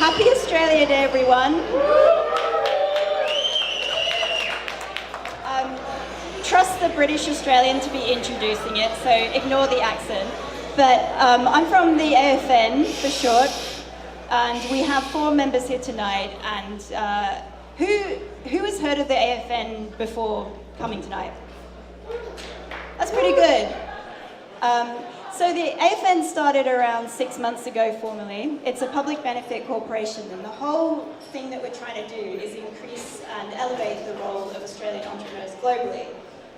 Happy Australia Day, everyone. Trust the British Australian to be introducing it, so ignore the accent. But I'm from the AFN for short, and we have 4 members here tonight. And who has heard of the AFN before coming tonight? That's pretty good. So the AFN started around 6 months ago formally. It's a public benefit corporation, and the whole thing that we're trying to do is increase and elevate the role of Australian entrepreneurs globally.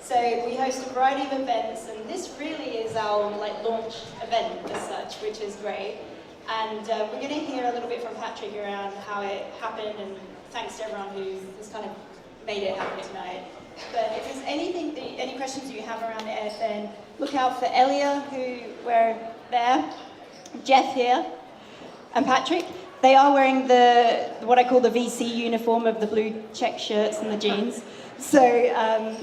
So we host a variety of events, and this really is our launch event as such, which is great. And we're going to hear a little bit from Patrick around how it happened, and thanks to everyone who has kind of made it happen tonight. But if there's any questions you have around the AFN, look out for Elia, who we're there, Geoff here, and Patrick. They are wearing what I call the VC uniform of the blue check shirts and the jeans. So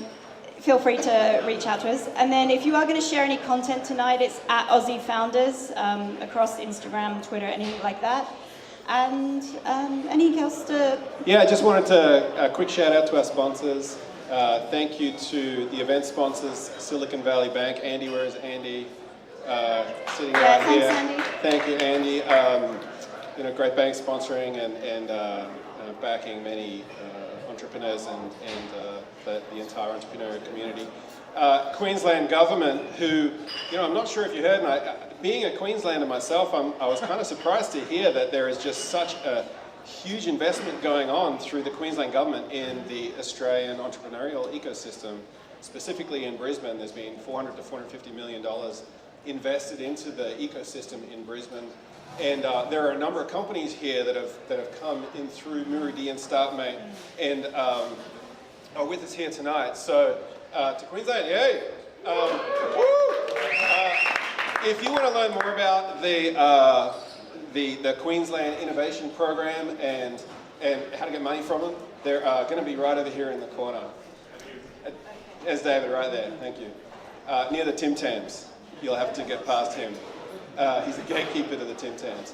feel free to reach out to us. And then if you are going to share any content tonight, it's at Aussie Founders across Instagram, Twitter, anything like that. And anything else to... Yeah, I just wanted to a quick shout out to our sponsors. Thank you to the event sponsors, Silicon Valley Bank. Andy, where is Andy? Sitting right thanks, here. Andy. Thank you, Andy. Great bank sponsoring and backing many entrepreneurs and the entire entrepreneurial community. Queensland government, who, I'm not sure if you heard, and being a Queenslander myself, I was kind of surprised to hear that there is just such a huge investment going on through the Queensland government in the Australian entrepreneurial ecosystem. Specifically in Brisbane, there's been $400 to $450 million invested into the ecosystem in Brisbane. And there are a number of companies here that have come in through Meridian StartMate and are with us here tonight. So to Queensland, yay! If you want to learn more about the Queensland Innovation Program and how to get money from them, they're going to be right over here in the corner. There's David right there, thank you. Near the Tim Tams. You'll have to get past him. He's the gatekeeper to the Tim Tams.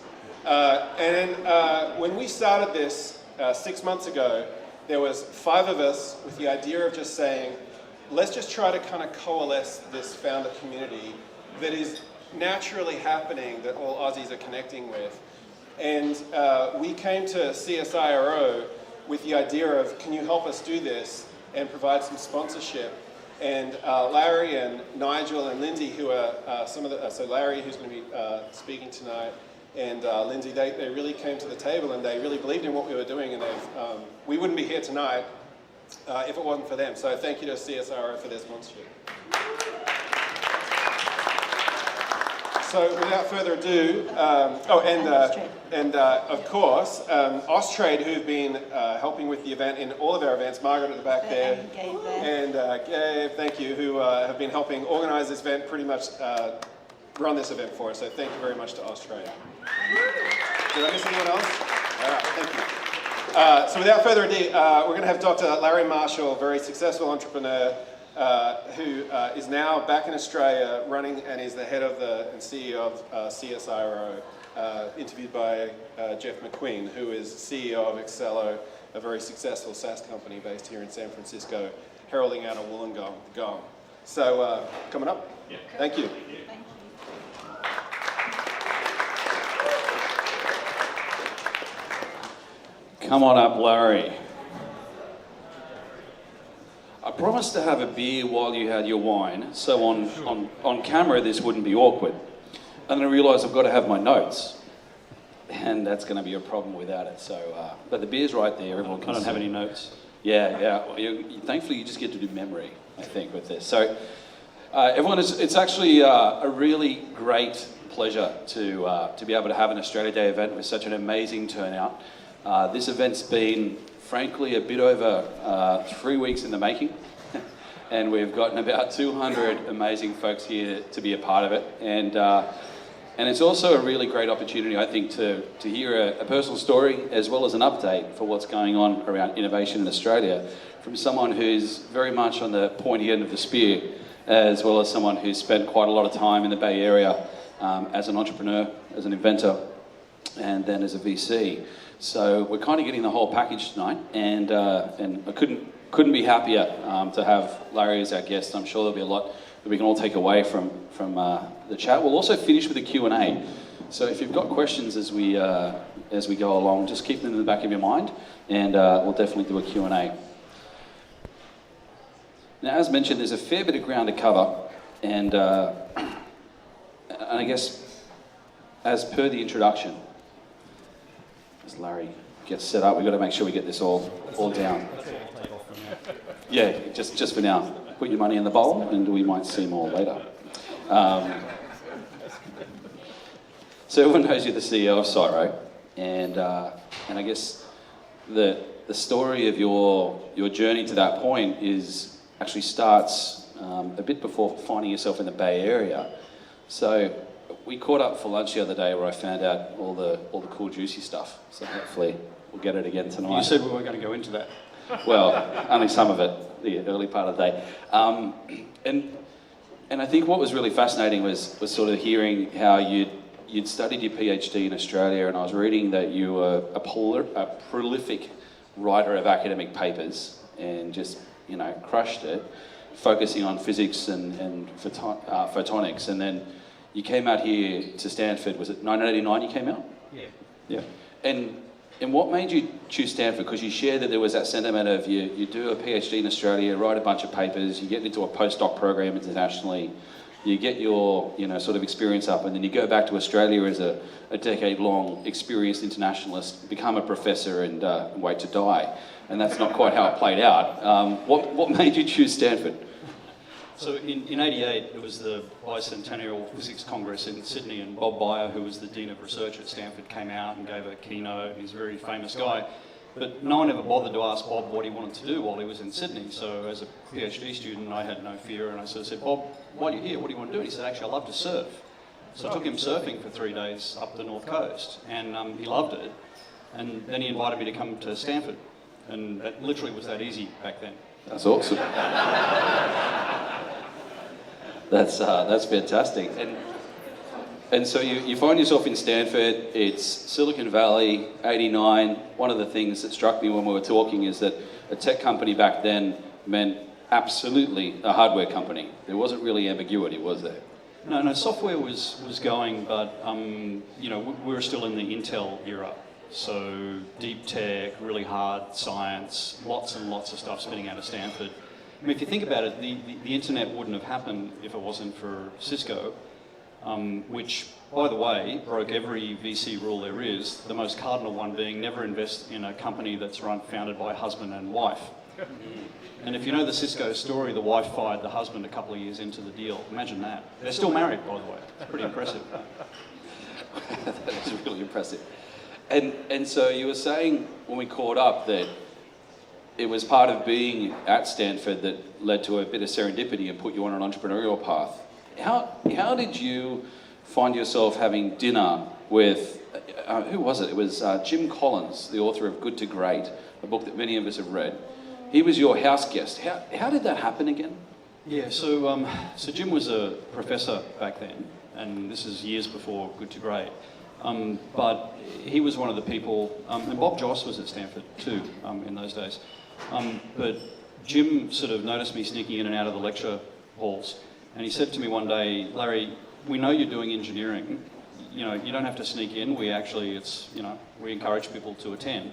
When we started this 6 months ago, there was 5 of us with the idea of just saying, let's just try to kind of coalesce this founder community that is naturally happening, that all Aussies are connecting with. And we came to CSIRO with the idea of, can you help us do this and provide some sponsorship? And Larry and Nigel and Lindsay, who are so Larry, who's going to be speaking tonight, and Lindsay, they really came to the table and they really believed in what we were doing, and we wouldn't be here tonight if it wasn't for them. So thank you to CSIRO for their sponsorship. So without further ado, of course, Austrade, who've been helping with the event in all of our events, Margaret at the back there, and Gabe, thank you, who have been helping organise this event, pretty much run this event for us. So thank you very much to Austrade. Did I miss anyone else? All right, thank you. So without further ado, we're going to have Dr. Larry Marshall, a very successful entrepreneur, who is now back in Australia running and is the head of and CEO of CSIRO, interviewed by Geoff McQueen, who is CEO of Excello, a very successful SaaS company based here in San Francisco, heralding out a Wollongong gong. So coming up, yeah. Thank you. Come on up, Larry. I promised to have a beer while you had your wine, so on camera this wouldn't be awkward. And then I realised I've got to have my notes, and that's going to be a problem without it. So, but the beer's right there. Everyone can. I don't have any notes. Yeah. Well, thankfully, you just get to do memory, I think, with this. So, everyone, it's actually a really great pleasure to be able to have an Australia Day event with such an amazing turnout. This event's been, frankly, a bit over 3 weeks in the making, and we've gotten about 200 amazing folks here to be a part of it. And it's also a really great opportunity, I think, to hear a personal story as well as an update for what's going on around innovation in Australia from someone who's very much on the pointy end of the spear, as well as someone who's spent quite a lot of time in the Bay Area as an entrepreneur, as an inventor. and then as a VC. So we're kind of getting the whole package tonight, and I couldn't be happier to have Larry as our guest. I'm sure there'll be a lot that we can all take away from the chat. We'll also finish with a Q&A. So if you've got questions as we go along, just keep them in the back of your mind, and we'll definitely do a Q&A. Now, as mentioned, there's a fair bit of ground to cover, and I guess, as per the introduction, as Larry gets set up, we've got to make sure we get this all down. Yeah, just for now. Put your money in the bowl, and we might see more later. So everyone knows you're the CEO of CSIRO, and I guess the story of your journey to that point actually starts a bit before finding yourself in the Bay Area. So we caught up for lunch the other day where I found out all the cool juicy stuff. So hopefully we'll get it again tonight. You said we weren't going to go into that. Well, only some of it, the early part of the day. And I think what was really fascinating was sort of hearing how you'd studied your PhD in Australia, and I was reading that you were a prolific writer of academic papers and just, crushed it, focusing on physics and photonics. And then you came out here to Stanford. Was it 1989 you came out? Yeah. And what made you choose Stanford? Because you shared that there was that sentiment of you do a PhD in Australia, write a bunch of papers, you get into a postdoc program internationally, you get your sort of experience up, and then you go back to Australia as a decade-long experienced internationalist, become a professor, and wait to die. And that's not quite how it played out. What made you choose Stanford? So in '88, it was the Bicentennial Physics Congress in Sydney, and Bob Beyer, who was the Dean of Research at Stanford, came out and gave a keynote. He's a very famous guy. But no one ever bothered to ask Bob what he wanted to do while he was in Sydney. So as a PhD student, I had no fear, and I sort of said, Bob, while you're here, what do you want to do? And he said, actually, I love to surf. So I took him surfing for 3 days up the North Coast, and he loved it. And then he invited me to come to Stanford. And that literally was that easy back then. That's awesome. That's fantastic. And so you find yourself in Stanford. It's Silicon Valley, 89. One of the things that struck me when we were talking is that a tech company back then meant absolutely a hardware company. There wasn't really ambiguity, was there? No, software was going, but we were still in the Intel era. So deep tech, really hard science, lots and lots of stuff spinning out of Stanford. I mean, if you think about it, the internet wouldn't have happened if it wasn't for Cisco, which, by the way, broke every VC rule there is, the most cardinal one being never invest in a company that's founded by husband and wife. And if you know the Cisco story, the wife fired the husband a couple of years into the deal. Imagine that. They're still married, by the way. It's pretty impressive. That is really impressive. And so you were saying when we caught up that it was part of being at Stanford that led to a bit of serendipity and put you on an entrepreneurial path. How did you find yourself having dinner with, who was it? It was Jim Collins, the author of Good to Great, a book that many of us have read. He was your house guest. How did that happen again? Yeah, so Jim was a professor back then, and this is years before Good to Great. But he was one of the people, and Bob Joss was at Stanford too in those days. But Jim sort of noticed me sneaking in and out of the lecture halls, and he said to me one day, Larry, we know you're doing engineering. You don't have to sneak in. We encourage people to attend.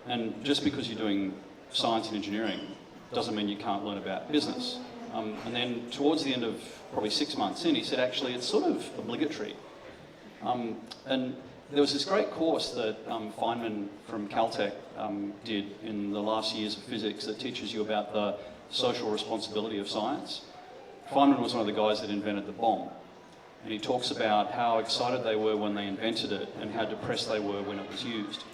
And just because you're doing science and engineering doesn't mean you can't learn about business. And then towards the end of probably 6 months in, he said, actually, it's sort of obligatory. And there was this great course that Feynman from Caltech did in the last years of physics that teaches you about the social responsibility of science. Feynman was one of the guys that invented the bomb. And he talks about how excited they were when they invented it and how depressed they were when it was used.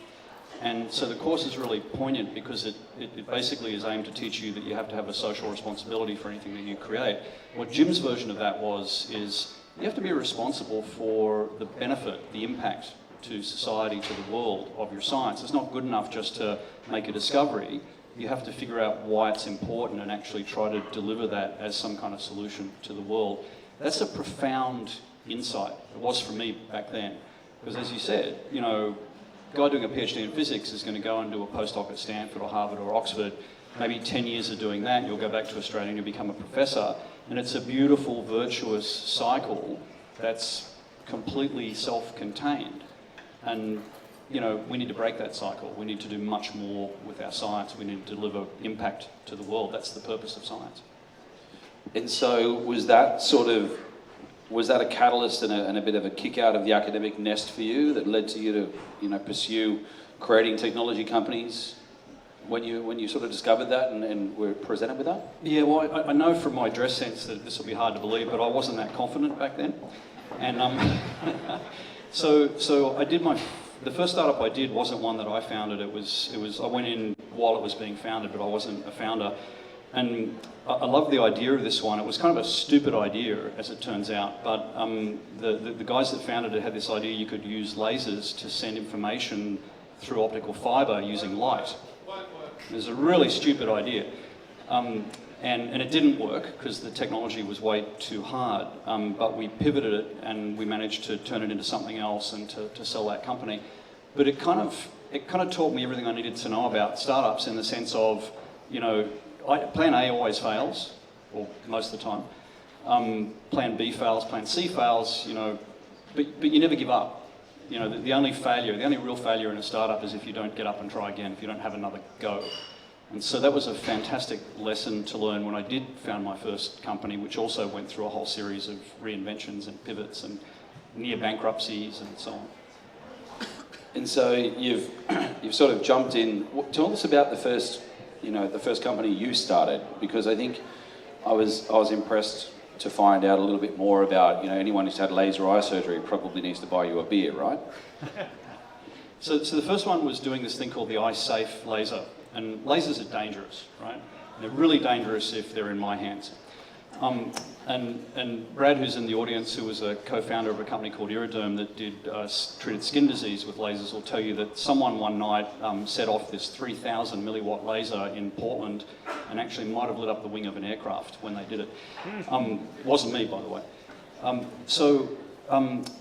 And so the course is really poignant because it basically is aimed to teach you that you have to have a social responsibility for anything that you create. What Jim's version of that is you have to be responsible for the benefit, the impact to society, to the world of your science. It's not good enough just to make a discovery. You have to figure out why it's important and actually try to deliver that as some kind of solution to the world. That's a profound insight. It was for me back then. Because as you said, you know, a guy doing a PhD in physics is going to go and do a postdoc at Stanford or Harvard or Oxford. Maybe 10 years of doing that, you'll go back to Australia and you'll become a professor. And it's a beautiful, virtuous cycle that's completely self-contained. And, you know, we need to break that cycle. We need to do much more with our science. We need to deliver impact to the world. That's the purpose of science. And so was that a catalyst and a bit of a kick out of the academic nest for you that led to you to, you know, pursue creating technology companies when you sort of discovered that and were presented with that? Yeah, well, I know from my dress sense that this will be hard to believe, but I wasn't that confident back then. And so I did the first startup I did wasn't one that I founded. It was I went in while it was being founded, but I wasn't a founder. And I love the idea of this one. It was kind of a stupid idea, as it turns out, but the guys that founded it had this idea you could use lasers to send information through optical fibre using light. It was a really stupid idea. And it didn't work because the technology was way too hard, but we pivoted it and we managed to turn it into something else and to sell that company. But it kind of taught me everything I needed to know about startups in the sense of, you know, plan A always fails, or most of the time. Plan B fails, plan C fails, you know, but you never give up. You know, the only real failure in a startup is if you don't get up and try again, if you don't have another go. And so that was a fantastic lesson to learn when I did found my first company, which also went through a whole series of reinventions and pivots and near bankruptcies and so on. And so you've sort of jumped in. Tell us about the first company you started, because I think I was impressed to find out a little bit more about, you know, anyone who's had laser eye surgery probably needs to buy you a beer, right? So the first one was doing this thing called the eye-safe laser. And lasers are dangerous, right? They're really dangerous if they're in my hands. And Brad, who's in the audience, who was a co-founder of a company called Iriderm that treated skin disease with lasers, will tell you that someone one night set off this 3,000 milliwatt laser in Portland and actually might have lit up the wing of an aircraft when they did it. It wasn't me, by the way.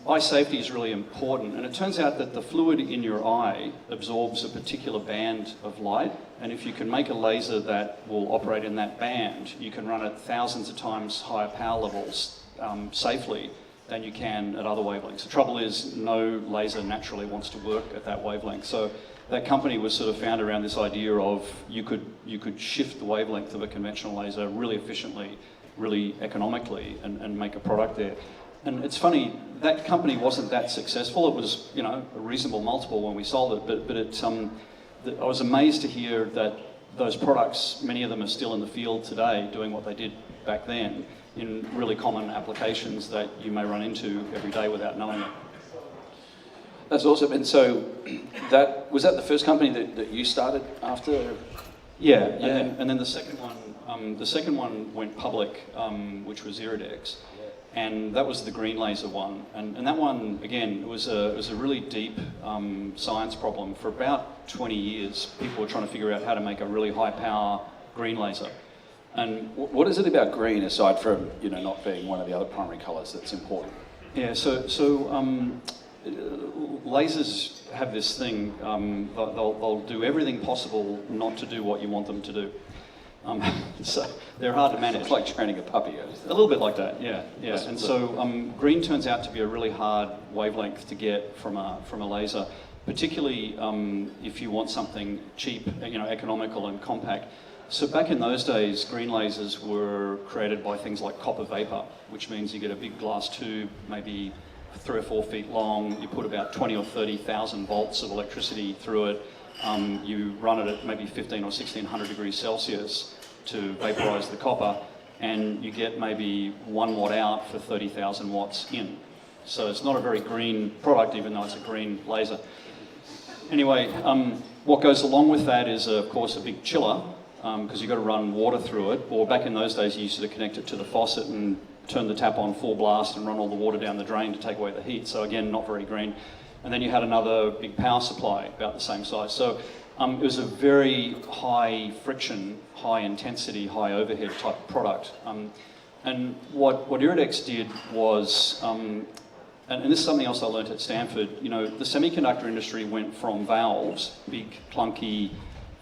Eye safety is really important, and it turns out that the fluid in your eye absorbs a particular band of light, and if you can make a laser that will operate in that band, you can run at thousands of times higher power levels safely than you can at other wavelengths. The trouble is, no laser naturally wants to work at that wavelength. So that company was sort of founded around this idea of you could shift the wavelength of a conventional laser really efficiently, really economically, and make a product there. And it's funny, that company wasn't that successful. It was, you know, a reasonable multiple when we sold it, but I was amazed to hear that those products, many of them are still in the field today doing what they did back then in really common applications that you may run into every day without knowing it. That's awesome. And so was that the first company that you started after? Yeah. And then the second one went public, which was Iridex. And that was the green laser one. And that one, again, it was a really deep science problem. For about 20 years, people were trying to figure out how to make a really high power green laser. And what is it about green, aside from, you know, not being one of the other primary colours, that's important? Yeah, so lasers have this thing, they'll do everything possible not to do what you want them to do. So they're hard to manage. It's like training a puppy. A little bit like that, yeah. And so green turns out to be a really hard wavelength to get from a laser, particularly if you want something cheap, you know, economical and compact. So back in those days, green lasers were created by things like copper vapor, which means you get a big glass tube, maybe 3 or 4 feet long. You put about 20 or 30,000 volts of electricity through it. You run it at maybe 15 or 1600 degrees Celsius to vaporize the copper, and you get maybe 1 watt out for 30,000 watts in. So it's not a very green product, even though it's a green laser. Anyway, what goes along with that is, of course, a big chiller, because you've got to run water through it. Or back in those days, you used to connect it to the faucet and turn the tap on full blast and run all the water down the drain to take away the heat. So again, not very green. And then you had another big power supply about the same size. So it was a very high friction, high intensity, high overhead type product. And what Iridex did was And this is something else I learned at Stanford. You know, the semiconductor industry went from valves, big, clunky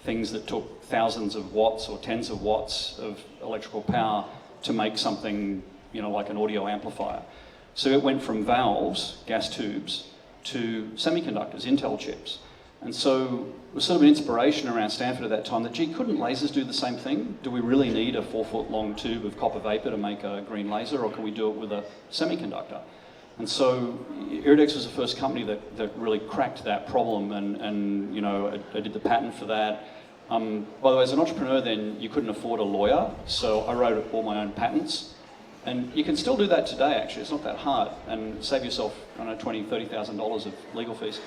things that took thousands of watts or tens of watts of electrical power to make something, you know, like an audio amplifier. So it went from valves, gas tubes, to semiconductors, Intel chips. And so it was sort of an inspiration around Stanford at that time that, gee, couldn't lasers do the same thing? Do we really need a 4-foot long tube of copper vapor to make a green laser, or can we do it with a semiconductor? And so Iridex was the first company that really cracked that problem, and you know, I did the patent for that. By the way, as an entrepreneur then, you couldn't afford a lawyer, so I wrote all my own patents. And you can still do that today, actually. It's not that hard, and save yourself, I don't know, $20,000, $30,000 of legal fees.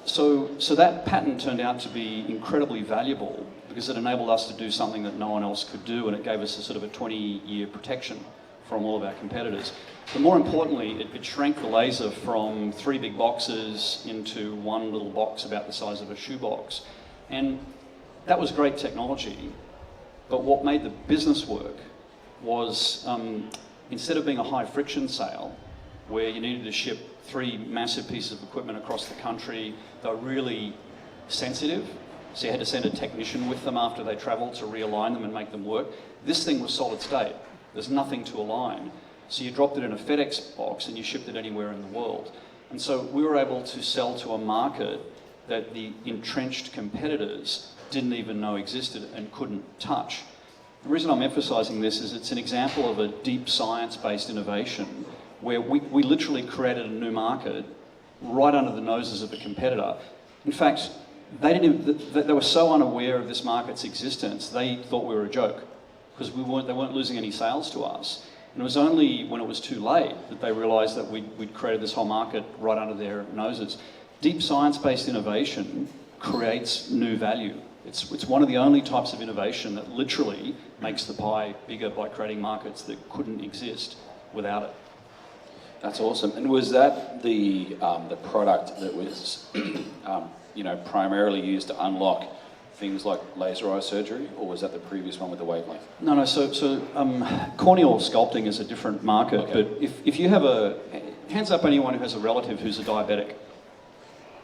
So that patent turned out to be incredibly valuable because it enabled us to do something that no one else could do, and it gave us a sort of a 20-year protection from all of our competitors. But more importantly, it shrank the laser from 3 big boxes into one little box about the size of a shoebox. And that was great technology, but what made the business work was instead of being a high friction sale, where you needed to ship 3 massive pieces of equipment across the country that were really sensitive, so you had to send a technician with them after they traveled to realign them and make them work. This thing was solid state. There's nothing to align. So you dropped it in a FedEx box and you shipped it anywhere in the world. And so we were able to sell to a market that the entrenched competitors didn't even know existed and couldn't touch. The reason I'm emphasizing this is it's an example of a deep science-based innovation where we literally created a new market right under the noses of a competitor. In fact, they were so unaware of this market's existence, they thought we were a joke because they weren't losing any sales to us. And it was only when it was too late that they realized that we'd created this whole market right under their noses. Deep science-based innovation creates new value. It's one of the only types of innovation that literally makes the pie bigger by creating markets that couldn't exist without it. That's awesome. And was that the product that was, you know, primarily used to unlock things like laser eye surgery, or was that the previous one with the wavelength? No. So corneal sculpting is a different market. Okay. But if you have hands up anyone who has a relative who's a diabetic.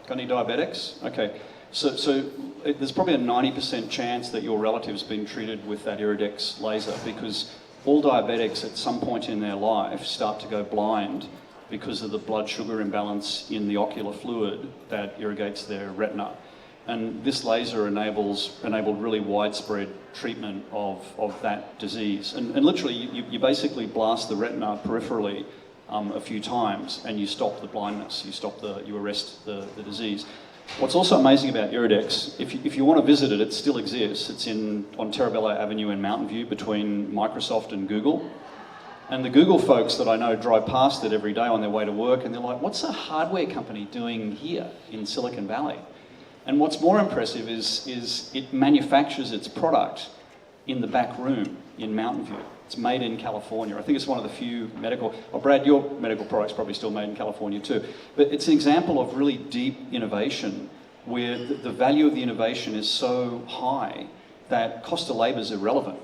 Got any diabetics? Okay. So there's probably a 90% chance that your relative's been treated with that Iridex laser, because all diabetics at some point in their life start to go blind because of the blood sugar imbalance in the ocular fluid that irrigates their retina. And this laser enabled really widespread treatment of that disease. And literally, you basically blast the retina peripherally a few times, and you stop the blindness, you arrest the disease. What's also amazing about Iridex, if you want to visit it, it still exists. It's on Terabella Avenue in Mountain View between Microsoft and Google. And the Google folks that I know drive past it every day on their way to work, and they're like, what's a hardware company doing here in Silicon Valley? And what's more impressive is it manufactures its product in the back room in Mountain View. It's made in California. I think it's one of the few Brad, your medical product's probably still made in California too. But it's an example of really deep innovation where the value of the innovation is so high that cost of labor is irrelevant.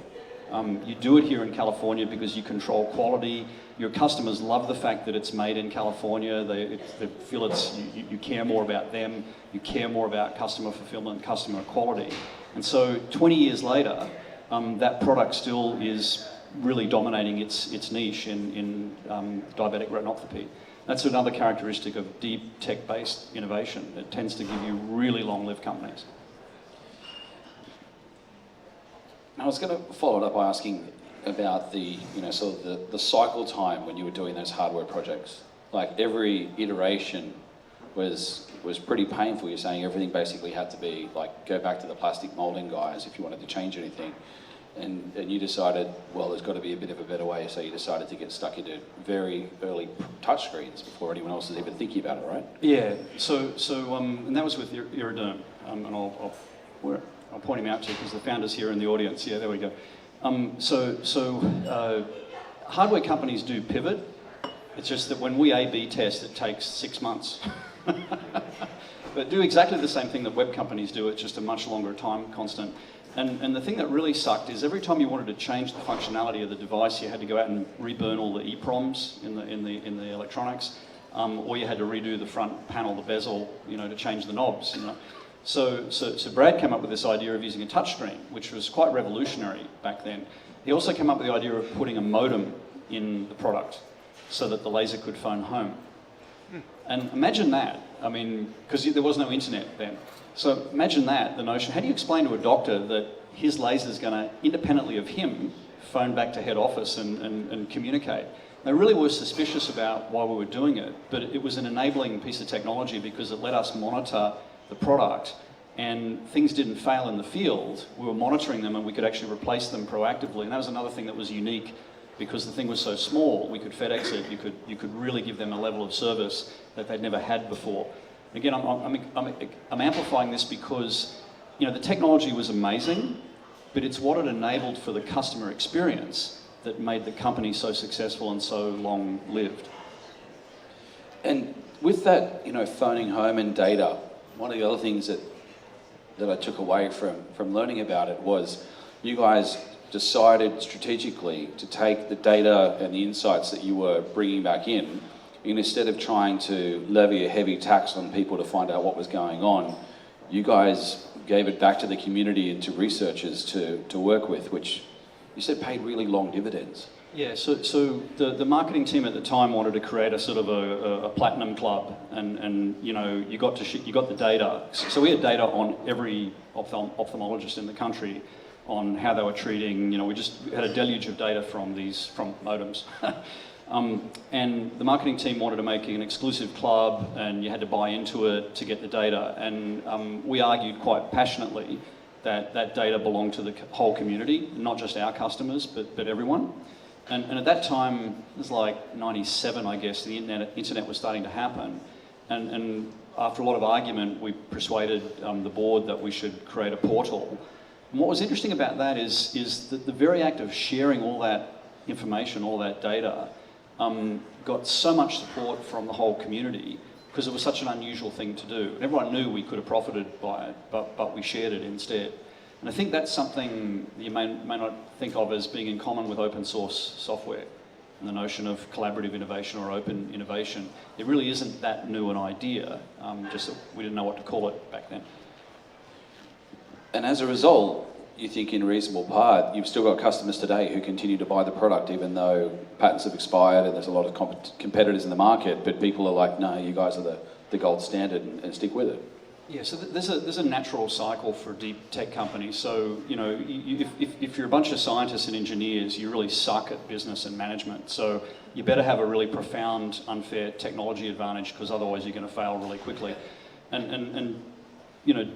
You do it here in California because you control quality. Your customers love the fact that it's made in California. They feel you care more about them. You care more about customer fulfillment, customer quality. And so 20 years later, that product still is really dominating its niche in diabetic retinopathy. That's another characteristic of deep tech-based innovation. It tends to give you really long-lived companies. I was going to follow it up by asking about the cycle time when you were doing those hardware projects. Like every iteration was pretty painful. You're saying everything basically had to be like, go back to the plastic molding guys if you wanted to change anything. And you decided, well, there's got to be a bit of a better way, so you decided to get stuck into very early touchscreens before anyone else is even thinking about it, right? Yeah, so and that was with Iriderm, and I'll point him out to you because the founder's here in the audience. Yeah, there we go. Hardware companies do pivot. It's just that when we A/B test, it takes 6 months. But do exactly the same thing that web companies do. It's just a much longer time constant. And the thing that really sucked is every time you wanted to change the functionality of the device, you had to go out and reburn all the EPROMs in the electronics. or you had to redo the front panel, the bezel, to change the knobs. So Brad came up with this idea of using a touchscreen, which was quite revolutionary back then. He also came up with the idea of putting a modem in the product so that the laser could phone home. And imagine that, because there was no internet then. So imagine that, the notion, how do you explain to a doctor that his laser is going to, independently of him, phone back to head office and communicate? They really were suspicious about why we were doing it, but it was an enabling piece of technology because it let us monitor the product, and things didn't fail in the field. We were monitoring them and we could actually replace them proactively, and that was another thing that was unique because the thing was so small. We could FedEx it, you could really give them a level of service that they'd never had before. Again, I'm amplifying this because the technology was amazing, but it's what it enabled for the customer experience that made the company so successful and so long-lived. And with that, phoning home and data, one of the other things that I took away from learning about it was you guys decided strategically to take the data and the insights that you were bringing back in, and instead of trying to levy a heavy tax on people to find out what was going on, you guys gave it back to the community and to researchers to work with, which you said paid really long dividends. Yeah, so the marketing team at the time wanted to create a sort of a platinum club, and you got the data. So we had data on every ophthalmologist in the country on how they were treating. We had a deluge of data from modems. And the marketing team wanted to make an exclusive club, and you had to buy into it to get the data. And we argued quite passionately that data belonged to the whole community, not just our customers, but everyone. And at that time, it was like 97, I guess, the internet was starting to happen. And after a lot of argument, we persuaded the board that we should create a portal. And what was interesting about that is that the very act of sharing all that information, all that data, got so much support from the whole community because it was such an unusual thing to do. And everyone knew we could have profited by it, but we shared it instead. And I think that's something you may not think of as being in common with open source software and the notion of collaborative innovation or open innovation. It really isn't that new an idea, just that we didn't know what to call it back then. And as a result, you think in reasonable part, you've still got customers today who continue to buy the product even though patents have expired and there's a lot of competitors in the market, but people are like, no, you guys are the gold standard and stick with it. Yeah, so there's a natural cycle for deep tech companies. So, if you're a bunch of scientists and engineers, you really suck at business and management. So you better have a really profound, unfair technology advantage because otherwise you're going to fail really quickly. And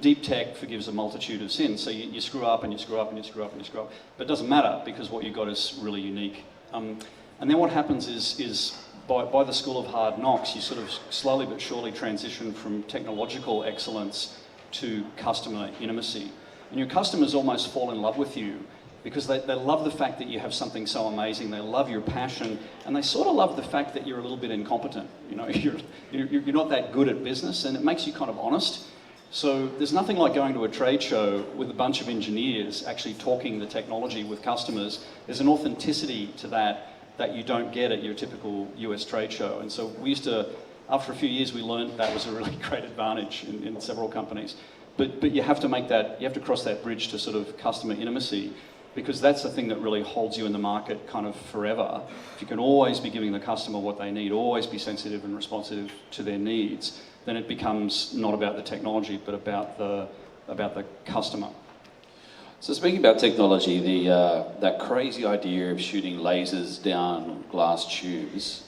deep tech forgives a multitude of sins. So you screw up and you screw up and you screw up and you screw up. But it doesn't matter because what you got is really unique. And then what happens is by the school of hard knocks, you sort of slowly but surely transition from technological excellence to customer intimacy. And your customers almost fall in love with you because they love the fact that you have something so amazing, they love your passion, and they sort of love the fact that you're a little bit incompetent. You're not that good at business, and it makes you kind of honest. So there's nothing like going to a trade show with a bunch of engineers actually talking the technology with customers. There's an authenticity to that you don't get at your typical US trade show. And so we used to, after a few years, we learned that was a really great advantage in several companies. But you have to you have to cross that bridge to sort of customer intimacy, because that's the thing that really holds you in the market kind of forever. If you can always be giving the customer what they need, always be sensitive and responsive to their needs, then it becomes not about the technology, but about the customer. So speaking about technology, that crazy idea of shooting lasers down glass tubes,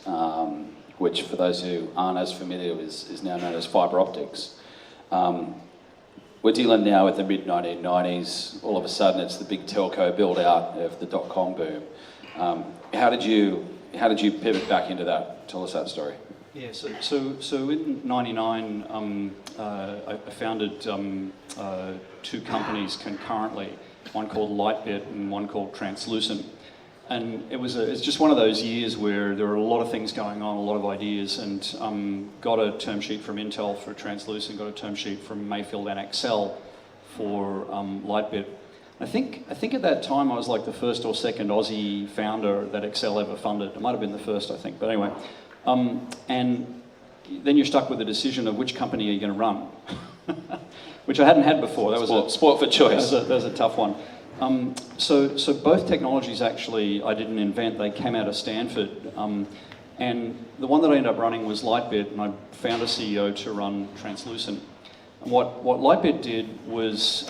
which for those who aren't as familiar is now known as fibre optics. We're dealing now with the mid-1990s. All of a sudden, it's the big telco build-out of the dot-com boom. How did you pivot back into that? Tell us that story. Yeah, so in '99, I founded two companies concurrently, one called Lightbit and one called Translucent. And it's just one of those years where there were a lot of things going on, a lot of ideas, and got a term sheet from Intel for Translucent, got a term sheet from Mayfield and Excel for Lightbit. I think at that time I was like the first or second Aussie founder that Excel ever funded. It might have been the first, I think, but anyway. And then you're stuck with the decision of which company are you going to run, which I hadn't had before. That was sport for choice. That was a tough one. So both technologies actually I didn't invent. They came out of Stanford. And the one that I ended up running was Lightbit, and I found a CEO to run Translucent. And what Lightbit did was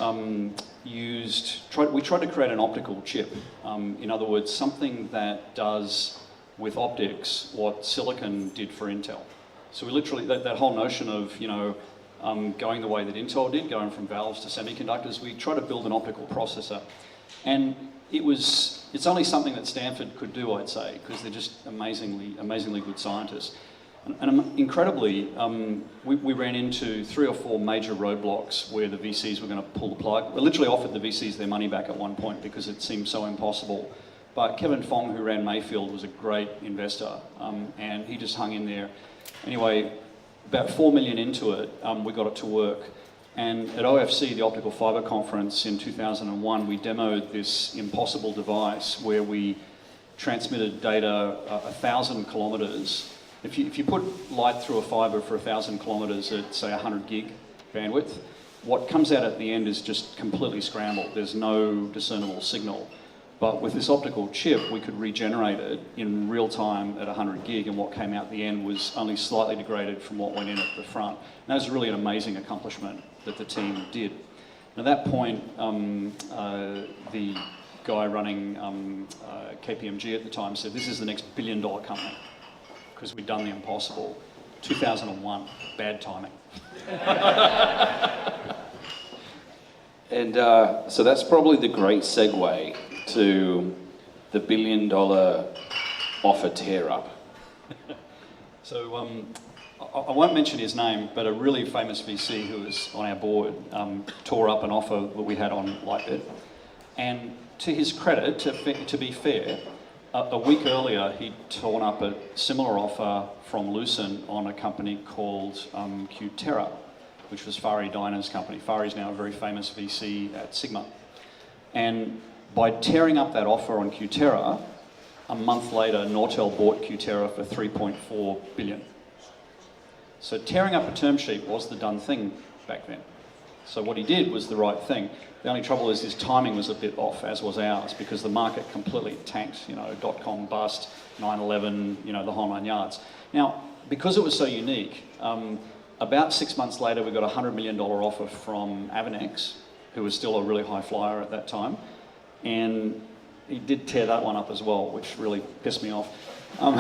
we tried to create an optical chip. In other words, something that does with optics what silicon did for Intel. So we literally, that whole notion of, going the way that Intel did, going from valves to semiconductors, we tried to build an optical processor. And it's only something that Stanford could do, I'd say, because they're just amazingly good scientists. And incredibly, we ran into 3 or 4 major roadblocks where the VCs were going to pull the plug. We literally offered the VCs their money back at one point because it seemed so impossible. But Kevin Fong, who ran Mayfield, was a great investor, and he just hung in there. Anyway, about 4 million into it, we got it to work. And at OFC, the Optical Fibre Conference in 2001, we demoed this impossible device where we transmitted data 1,000 kilometres. If you put light through a fibre for 1,000 kilometres at, say, 100 gig bandwidth, what comes out at the end is just completely scrambled. There's no discernible signal. But with this optical chip, we could regenerate it in real time at 100 gig, and what came out the end was only slightly degraded from what went in at the front. And that was really an amazing accomplishment that the team did. And at that point, the guy running KPMG at the time said, "This is the next billion-dollar company," because we'd done the impossible. 2001, bad timing. And so that's probably the great segue to the billion-dollar offer tear-up. So I won't mention his name, but a really famous VC who was on our board tore up an offer that we had on Lightbit. And to his credit, to be fair, a week earlier he'd torn up a similar offer from Lucent on a company called Qterra, which was Fari Diner's company. Fari's now a very famous VC at Sigma. And by tearing up that offer on Qterra, a month later, Nortel bought Qterra for 3.4 billion. So tearing up a term sheet was the done thing back then. So what he did was the right thing. The only trouble is his timing was a bit off, as was ours, because the market completely tanked, .com bust, 9/11, the whole 9 yards. Now, because it was so unique, about 6 months later, we got a $100 million offer from Avanex, who was still a really high flyer at that time. And he did tear that one up as well, which really pissed me off. And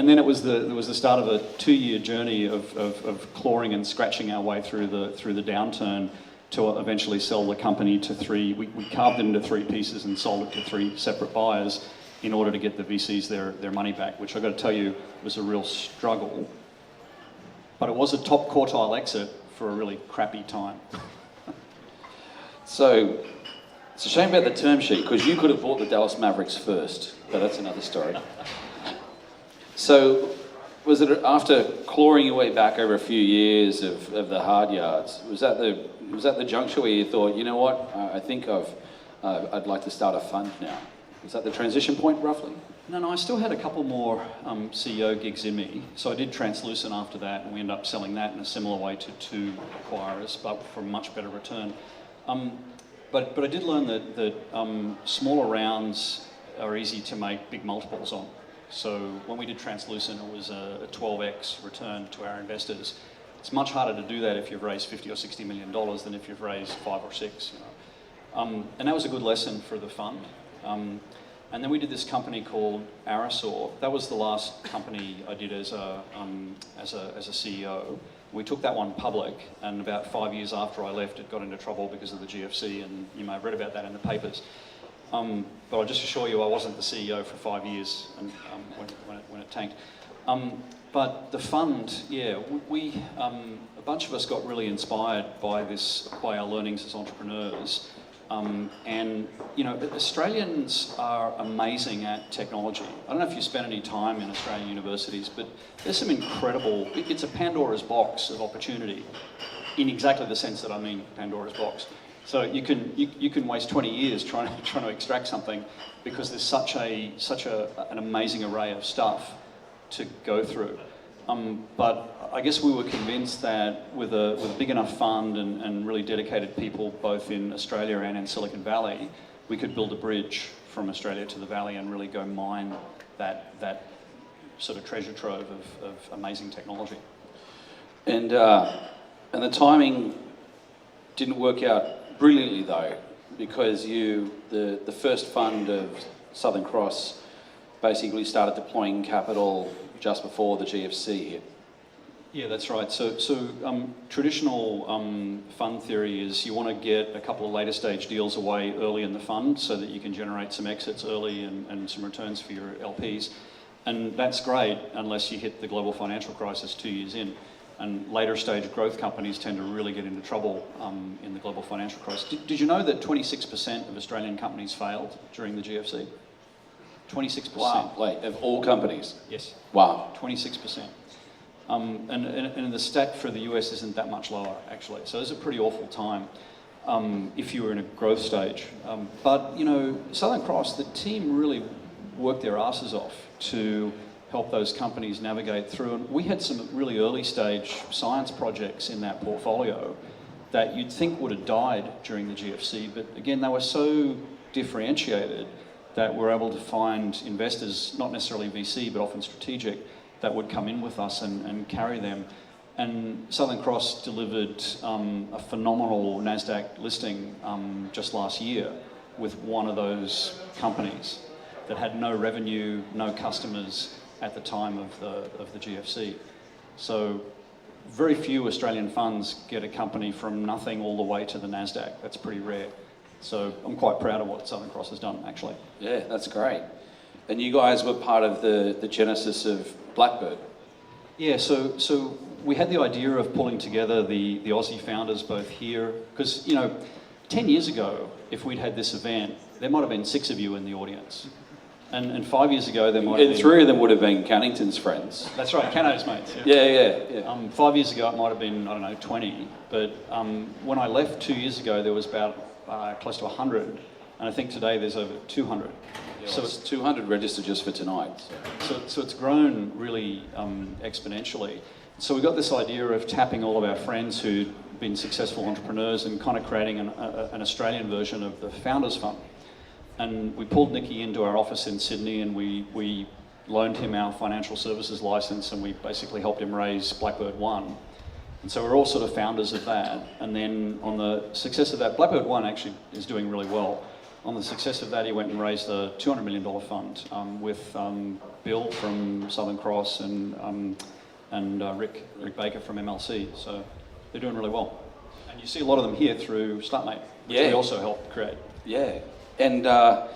then it was the start of a 2-year journey of clawing and scratching our way through the downturn to eventually sell the company to 3. We carved it into 3 pieces and sold it to 3 separate buyers in order to get the VCs their money back, which I've got to tell you was a real struggle. But it was a top quartile exit for a really crappy time. So it's a shame about the term sheet, because you could have bought the Dallas Mavericks first, but that's another story. So was it after clawing your way back over a few years of the hard yards, was that the juncture where you thought, you know what, I think I'd like to start a fund now? Was that the transition point, roughly? No, I still had a couple more CEO gigs in me. So I did Translucent after that, and we ended up selling that in a similar way to 2 acquirers, but for a much better return. But I did learn that smaller rounds are easy to make big multiples on. So when we did Translucent, it was a 12x return to our investors. It's much harder to do that if you've raised $50 or $60 million than if you've raised 5 or 6. And that was a good lesson for the fund. And then we did this company called Arisor. That was the last company I did as a CEO. We took that one public, and about 5 years after I left, it got into trouble because of the GFC, and you may have read about that in the papers. But I'll just assure you I wasn't the CEO for 5 years and, when it tanked. But the fund, we a bunch of us got really inspired by our learnings as entrepreneurs. And Australians are amazing at technology. I don't know if you spent any time in Australian universities, but there's some incredible, it's a Pandora's box of opportunity in exactly the sense that I mean Pandora's box. So you can waste 20 years trying to extract something because there's such an amazing array of stuff to go through. But I guess we were convinced that with a big enough fund and really dedicated people, both in Australia and in Silicon Valley, we could build a bridge from Australia to the Valley and really go mine that sort of treasure trove of amazing technology. And the timing didn't work out brilliantly though, because the first fund of Southern Cross basically started deploying capital just before the GFC hit. Yeah, that's right. So traditional fund theory is you want to get a couple of later stage deals away early in the fund so that you can generate some exits early and some returns for your LPs. And that's great unless you hit the global financial crisis 2 years in. And later stage growth companies tend to really get into trouble in the global financial crisis. Did you know that 26% of Australian companies failed during the GFC? 26%. Wow, wait, of all companies? Yes. Wow. 26%. And the stat for the US isn't that much lower, actually. So it's a pretty awful time if you were in a growth stage. But, you know, Southern Cross, the team really worked their asses off to help those companies navigate through. And we had some really early stage science projects in that portfolio that you'd think would have died during the GFC. But again, they were so differentiated that we're able to find investors, not necessarily VC, but often strategic, that would come in with us and carry them. And Southern Cross delivered a phenomenal NASDAQ listing just last year with one of those companies that had no revenue, no customers at the time of the GFC. So very few Australian funds get a company from nothing all the way to the NASDAQ. That's pretty rare. So I'm quite proud of what Southern Cross has done, actually. Yeah, that's great. And you guys were part of the genesis of Blackbird. Yeah, so we had the idea of pulling together the Aussie founders both here, because, you know, 10 years ago, if we'd had this event, there might have been 6 of you in the audience. And 5 years ago, there might have been... And 3 of them would have been Cannington's friends. That's right, Cano's mates. Yeah. 5 years ago, it might have been, I don't know, 20. But when I left 2 years ago, there was about close to 100. And I think today there's over 200. Yeah, so it's 200 registered just for tonight. So it's grown really exponentially. So we got this idea of tapping all of our friends who'd been successful entrepreneurs and kind of creating an Australian version of the Founders Fund. And we pulled Nicky into our office in Sydney and we loaned him our financial services license and we basically helped him raise Blackbird 1. And so we're all sort of founders of that. And then on the success of that, Blackbird 1 actually is doing really well. On the success of that, he went and raised a $200 million fund with Bill from Southern Cross and Rick Baker from MLC. So they're doing really well. And you see a lot of them here through Startmate, which we also helped create. Yeah. And I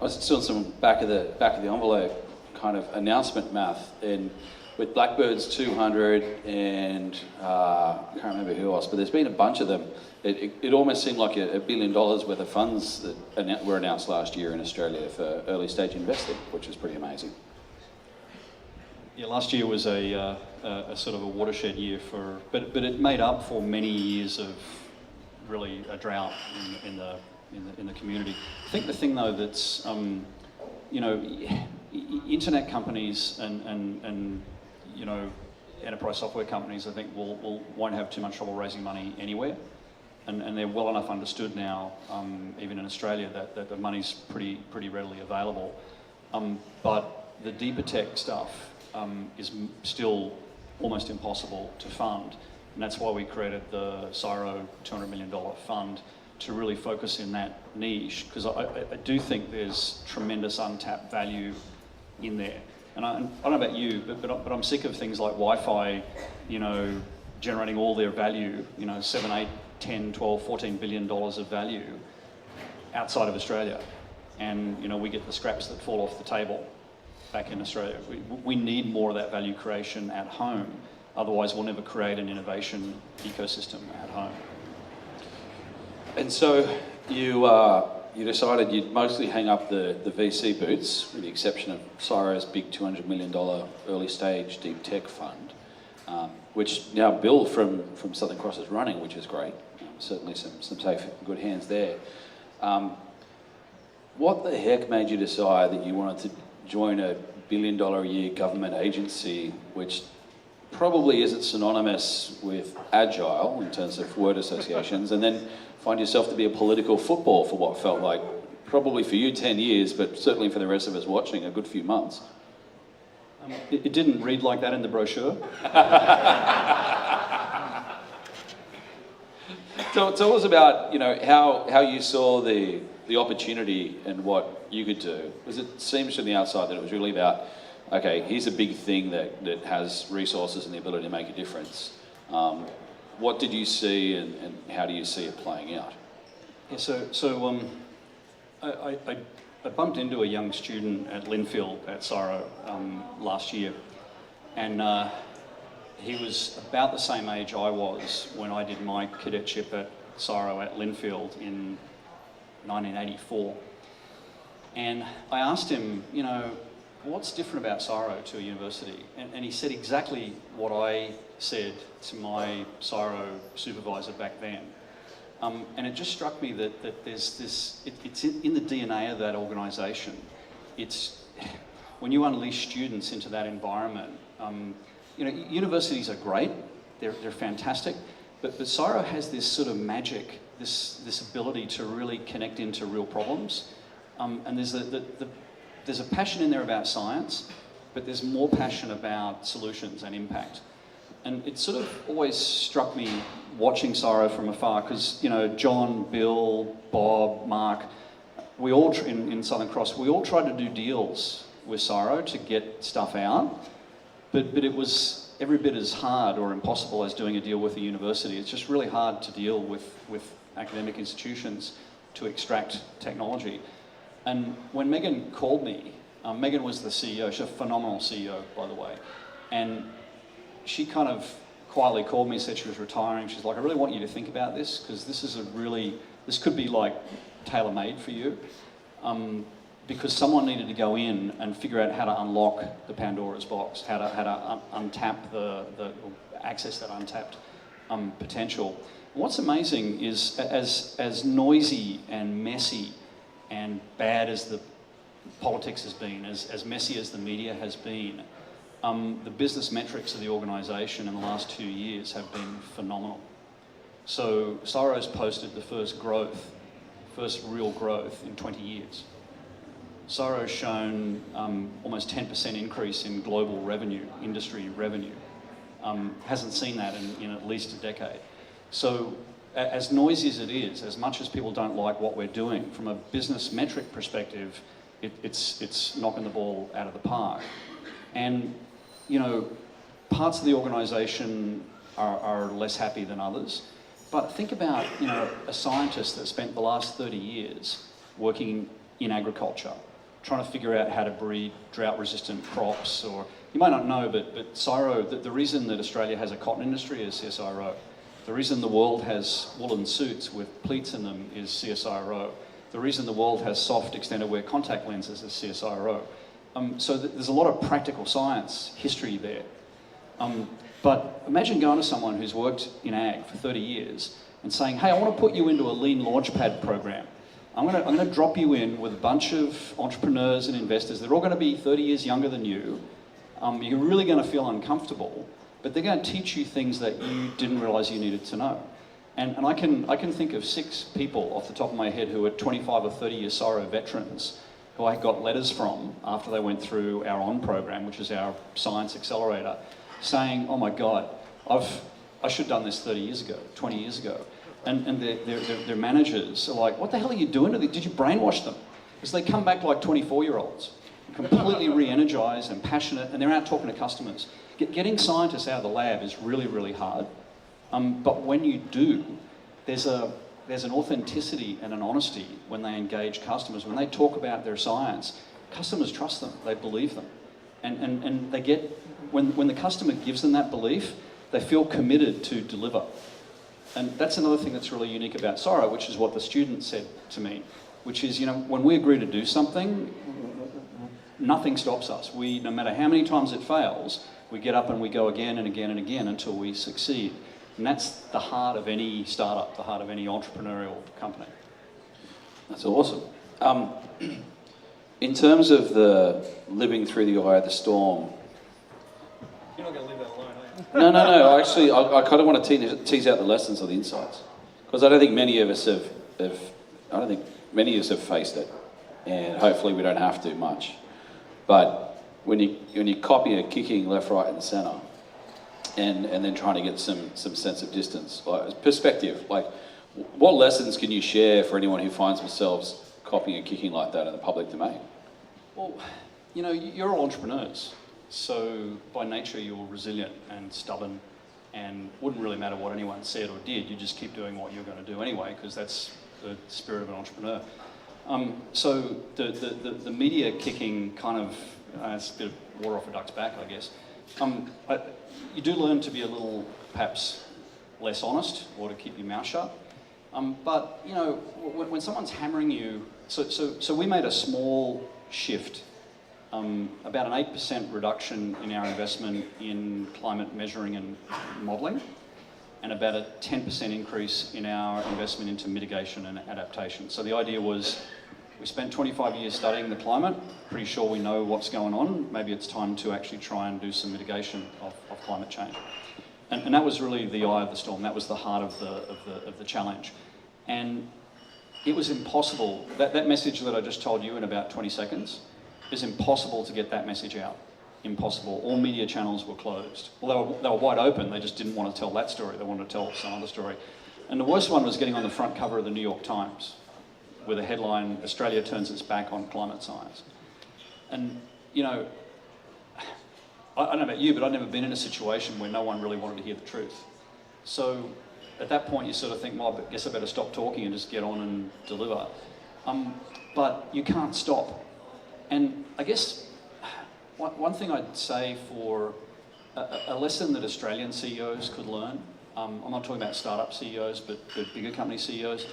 was doing some back of the envelope kind of announcement math, and with Blackbird's 200 and I can't remember who else, but there's been a bunch of them. It almost seemed like $1 billion worth of funds that were announced last year in Australia for early stage investing, which is pretty amazing. Yeah, last year was a sort of a watershed year but it made up for many years of really a drought in the community. I think the thing though that's you know, internet companies and you know, enterprise software companies, I think won't have too much trouble raising money anywhere, and they're well enough understood now, even in Australia, that the money's pretty readily available. But the deeper tech stuff is still almost impossible to fund, and that's why we created the CSIRO $200 million fund to really focus in that niche, because I do think there's tremendous untapped value in there. And I don't know about you, but I'm sick of things like Wi-Fi, you know, generating all their value, you know, 7, 8, 10, 12, 14 billion dollars of value outside of Australia. And, you know, we get the scraps that fall off the table back in Australia. We need more of that value creation at home. Otherwise, we'll never create an innovation ecosystem at home. And so you decided you'd mostly hang up the VC boots, with the exception of CSIRO's big $200 million early stage deep tech fund, which now Bill from Southern Cross is running, which is great. Certainly some safe, good hands there. What the heck made you decide that you wanted to join a $1 billion a year government agency, which probably isn't synonymous with agile in terms of word associations, and then find yourself to be a political football for what felt like, probably for you 10 years, but certainly for the rest of us watching, a good few months. It didn't read like that in the brochure. Tell us about, how you saw the opportunity and what you could do. Because it seems from the outside that it was really about, okay, here's a big thing that has resources and the ability to make a difference. What did you see and how do you see it playing out? Yeah, I bumped into a young student at Linfield at CSIRO last year, and he was about the same age I was when I did my cadetship at CSIRO at Linfield in 1984. And I asked him, what's different about CSIRO to a university? And he said exactly what I said to my CSIRO supervisor back then. And it just struck me that there's this, it's in the DNA of that organisation. It's, when you unleash students into that environment, universities are great, they're fantastic, but CSIRO has this sort of magic, this ability to really connect into real problems. And there's a passion in there about science, but there's more passion about solutions and impact. And it sort of always struck me watching CSIRO from afar, because John, Bill, Bob, Mark, we all in Southern Cross, we all tried to do deals with CSIRO to get stuff out, but it was every bit as hard or impossible as doing a deal with a university. It's just really hard to deal with academic institutions to extract technology. And when Megan called me, Megan was the CEO, she's a phenomenal CEO, by the way, and she kind of quietly called me and said she was retiring. She's like, I really want you to think about this, because this could be like tailor-made for you. Because someone needed to go in and figure out how to unlock the Pandora's box, how to untap access that untapped potential. And what's amazing is as noisy and messy and bad as the politics has been, as messy as the media has been, the business metrics of the organisation in the last 2 years have been phenomenal. So CSIRO's posted the first real growth in 20 years. CSIRO's shown almost 10% increase in global revenue, industry revenue. Hasn't seen that in at least a decade. So as noisy as it is, as much as people don't like what we're doing, from a business metric perspective, it's knocking the ball out of the park. And parts of the organisation are less happy than others. But think about, a scientist that spent the last 30 years working in agriculture, trying to figure out how to breed drought-resistant crops, or you might not know, but CSIRO, the reason that Australia has a cotton industry is CSIRO. The reason the world has woolen suits with pleats in them is CSIRO. The reason the world has soft extended wear contact lenses is CSIRO. So there's a lot of practical science history there. But imagine going to someone who's worked in ag for 30 years and saying, hey, I want to put you into a lean launchpad program. I'm going to drop you in with a bunch of entrepreneurs and investors. They're all going to be 30 years younger than you. You're really going to feel uncomfortable, but they're going to teach you things that you didn't realise you needed to know. And I can think of 6 people off the top of my head who are 25 or 30 year CSIRO veterans who I got letters from after they went through our ON program, which is our science accelerator, saying, oh my God, I should have done this 30 years ago, 20 years ago. And their managers are like, what the hell are you doing? Did you brainwash them? Because they come back like 24-year-olds, completely re-energized and passionate, and they're out talking to customers. Getting scientists out of the lab is really, really hard. But when you do, there's an authenticity and an honesty when they engage customers. When they talk about their science, customers trust them, they believe them. And they get, when the customer gives them that belief, they feel committed to deliver. And that's another thing that's really unique about CSIRO, which is what the student said to me, which is, when we agree to do something, nothing stops us. No matter how many times it fails, we get up and we go again and again and again until we succeed. And that's the heart of any startup, the heart of any entrepreneurial company. That's awesome. In terms of the living through the eye of the storm... You're not going to leave that alone, are you? No. Actually, I kind of want to tease out the lessons or the insights, because I don't think many of us have faced it, and hopefully we don't have to much. But when you copy a kicking left, right, and centre, and then trying to get some sense of distance, like perspective, like what lessons can you share for anyone who finds themselves copying and kicking like that in the public domain? Well, you're all entrepreneurs. So by nature, you're resilient and stubborn, and wouldn't really matter what anyone said or did. You just keep doing what you're going to do anyway, because that's the spirit of an entrepreneur. So the media kicking kind of, it's a bit of water off a duck's back, I guess. You do learn to be a little, perhaps, less honest, or to keep your mouth shut. But when someone's hammering you, so we made a small shift. About an 8% reduction in our investment in climate measuring and modelling, and about a 10% increase in our investment into mitigation and adaptation. So the idea was, we spent 25 years studying the climate, pretty sure we know what's going on, maybe it's time to actually try and do some mitigation of climate change. And that was really the eye of the storm, that was the heart of the challenge. And it was impossible, that message that I just told you in about 20 seconds, it's impossible to get that message out. Impossible. All media channels were closed. Well, they were wide open, they just didn't want to tell that story, they wanted to tell some other story. And the worst one was getting on the front cover of the New York Times with a headline, "Australia turns its back on climate science." And, I don't know about you, but I've never been in a situation where no one really wanted to hear the truth. So at that point you sort of think, well, I guess I better stop talking and just get on and deliver. But you can't stop. And I guess one thing I'd say for a lesson that Australian CEOs could learn, I'm not talking about startup CEOs, but bigger company CEOs,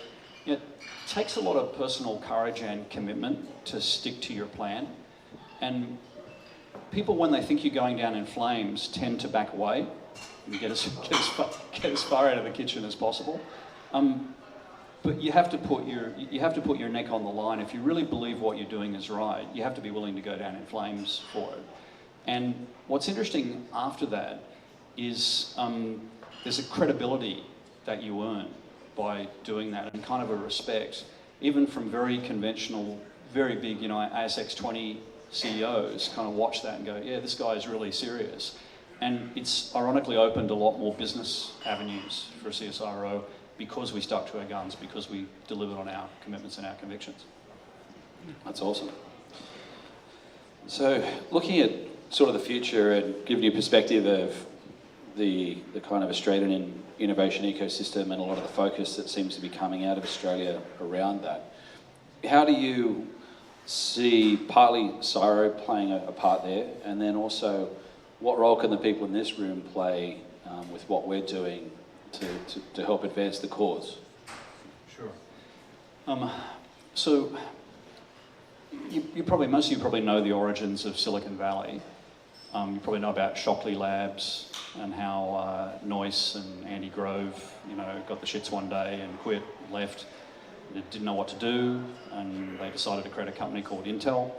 it takes a lot of personal courage and commitment to stick to your plan. And people, when they think you're going down in flames, tend to back away and get as far out of the kitchen as possible. But you have to put your neck on the line. If you really believe what you're doing is right, you have to be willing to go down in flames for it. And what's interesting after that is there's a credibility that you earn by doing that, and kind of a respect, even from very conventional, very big, ASX 20 CEOs kind of watch that and go, yeah, this guy is really serious. And it's ironically opened a lot more business avenues for CSIRO, because we stuck to our guns, because we delivered on our commitments and our convictions. That's awesome. So looking at sort of the future and giving you perspective of the kind of Australian innovation ecosystem and a lot of the focus that seems to be coming out of Australia around that, how do you see partly CSIRO playing a part there, and then also what role can the people in this room play with what we're doing to help advance the cause? Sure. So most of you probably know the origins of Silicon Valley. You probably know about Shockley Labs and how Noyce and Andy Grove, got the shits one day and quit, left. They didn't know what to do, and they decided to create a company called Intel.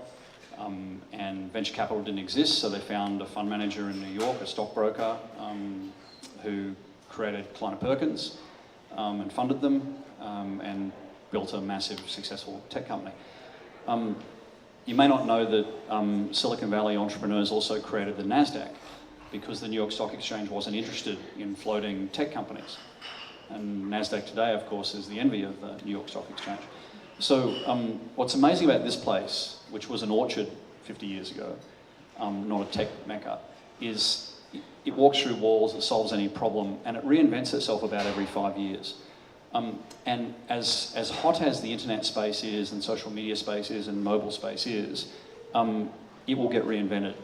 And venture capital didn't exist, so they found a fund manager in New York, a stockbroker, who created Kleiner Perkins and funded them and built a massive, successful tech company. You may not know that Silicon Valley entrepreneurs also created the NASDAQ, because the New York Stock Exchange wasn't interested in floating tech companies. And NASDAQ today, of course, is the envy of the New York Stock Exchange. So what's amazing about this place, which was an orchard 50 years ago, not a tech mecca, is it walks through walls, it solves any problem, and it reinvents itself about every 5 years. And as hot as the internet space is, and social media space is, and mobile space is, it will get reinvented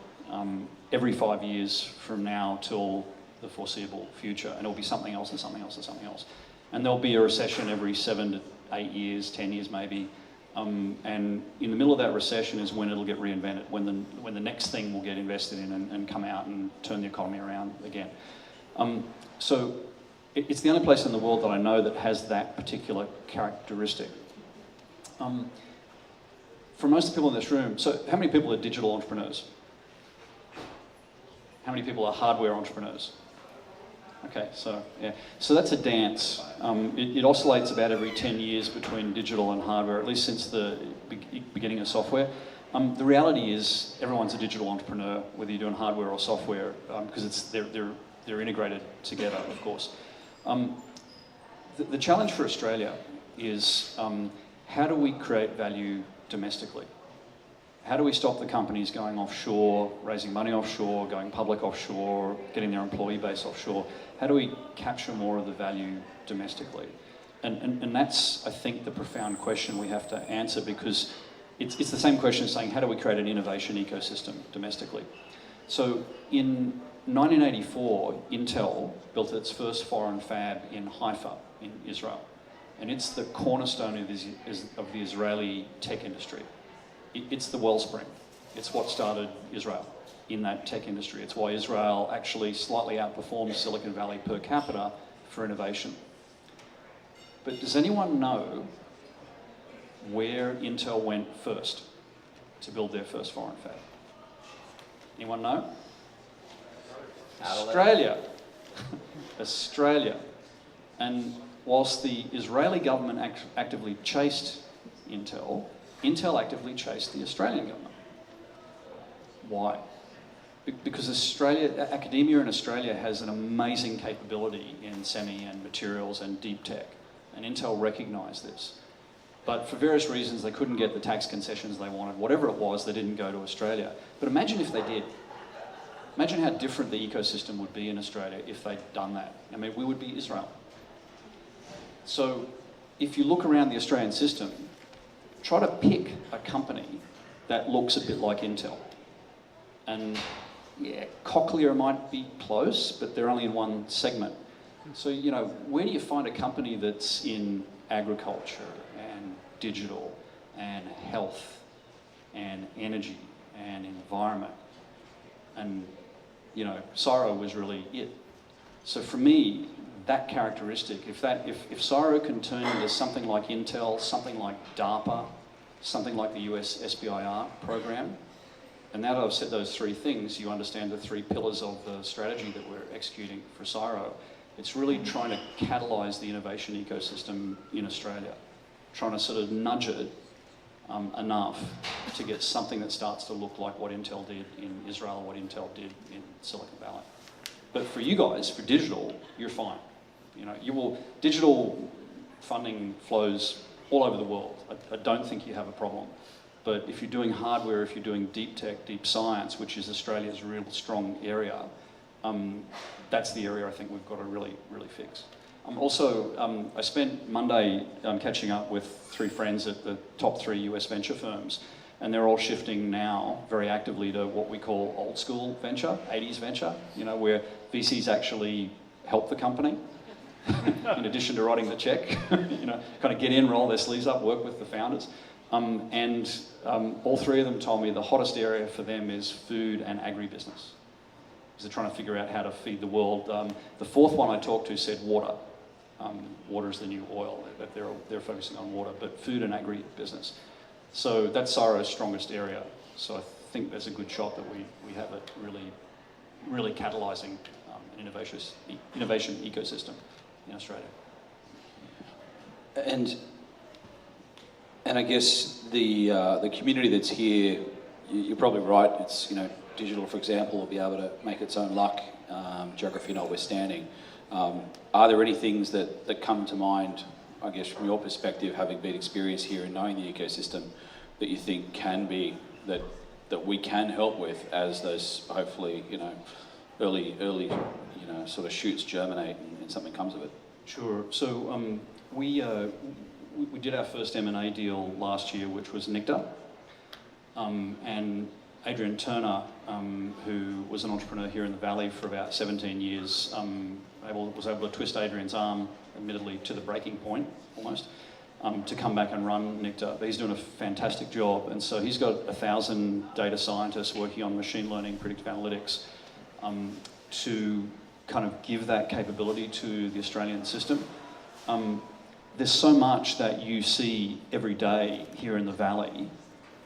every 5 years from now till the foreseeable future, and it'll be something else and something else and something else. And there'll be a recession every 7 to 8 years, 10 years maybe, and in the middle of that recession is when it'll get reinvented, when the next thing will get invested in and come out and turn the economy around again. So it's the only place in the world that I know that has that particular characteristic. For most of the people in this room, so how many people are digital entrepreneurs? How many people are hardware entrepreneurs? Okay, so yeah, so that's a dance. It oscillates about every 10 years between digital and hardware, at least since the beginning of software. The reality is everyone's a digital entrepreneur, whether you're doing hardware or software, because they're integrated together, of course. The challenge for Australia is how do we create value domestically? How do we stop the companies going offshore, raising money offshore, going public offshore, getting their employee base offshore? How do we capture more of the value domestically? And that's, I think, the profound question we have to answer, because it's the same question as saying, how do we create an innovation ecosystem domestically? So in 1984, Intel built its first foreign fab in Haifa, in Israel. And it's the cornerstone of the Israeli tech industry. It's the wellspring. It's what started Israel in that tech industry. It's why Israel actually slightly outperforms Silicon Valley per capita for innovation. But does anyone know where Intel went first to build their first foreign fab? Anyone know? Australia. Australia. And whilst the Israeli government actively chased Intel, Intel actively chased the Australian government. Why? Because academia in Australia has an amazing capability in semi and materials and deep tech, and Intel recognised this. But for various reasons, they couldn't get the tax concessions they wanted. Whatever it was, they didn't go to Australia. But imagine if they did. Imagine how different the ecosystem would be in Australia if they'd done that. I mean, we would be Israel. So if you look around the Australian system, try to pick a company that looks a bit like Intel. And yeah, Cochlear might be close, but they're only in one segment. So, you know, where do you find a company that's in agriculture and digital and health and energy and environment? And, you know, CSIRO was really it. So for me, that characteristic, if CSIRO can turn into something like Intel, something like DARPA, something like the US SBIR program, and now that I've said those three things, you understand the three pillars of the strategy that we're executing for CSIRO. It's really trying to catalyse the innovation ecosystem in Australia, trying to sort of nudge it enough to get something that starts to look like what Intel did in Israel, what Intel did in Silicon Valley. But for you guys, for digital, you're fine. You know, digital funding flows all over the world. I don't think you have a problem. But if you're doing hardware, if you're doing deep tech, deep science, which is Australia's real strong area, that's the area I think we've got to really, really fix. I spent Monday catching up with three friends at the top 3 US venture firms, and they're all shifting now very actively to what we call old school venture, 80s venture, you know, where VCs actually help the company in addition to writing the check, you know, kind of get in, roll their sleeves up, work with the founders. All three of them told me the hottest area for them is food and agribusiness, because they're trying to figure out how to feed the world. The fourth one I talked to said water. Water is the new oil. They're focusing on water, but food and agribusiness. So that's CSIRO's strongest area. So I think there's a good shot that we have it really catalysing an innovation ecosystem in Australia. And I guess the community that's here, you're probably right. It's, you know, digital, for example, will be able to make its own luck, geography notwithstanding. Are there any things that come to mind, I guess, from your perspective, having been experienced here and knowing the ecosystem, that you think can be that we can help with as those hopefully, you know, early you know, sort of shoots germinate and something comes of it? Sure. So we did our first M&A deal last year, which was Nectar, and Adrian Turner, who was an entrepreneur here in the Valley for about 17 years, was able to twist Adrian's arm, admittedly to the breaking point almost, to come back and run Nectar. But he's doing a fantastic job, and so he's got 1,000 data scientists working on machine learning, predictive analytics, to kind of give that capability to the Australian system. There's so much that you see every day here in the Valley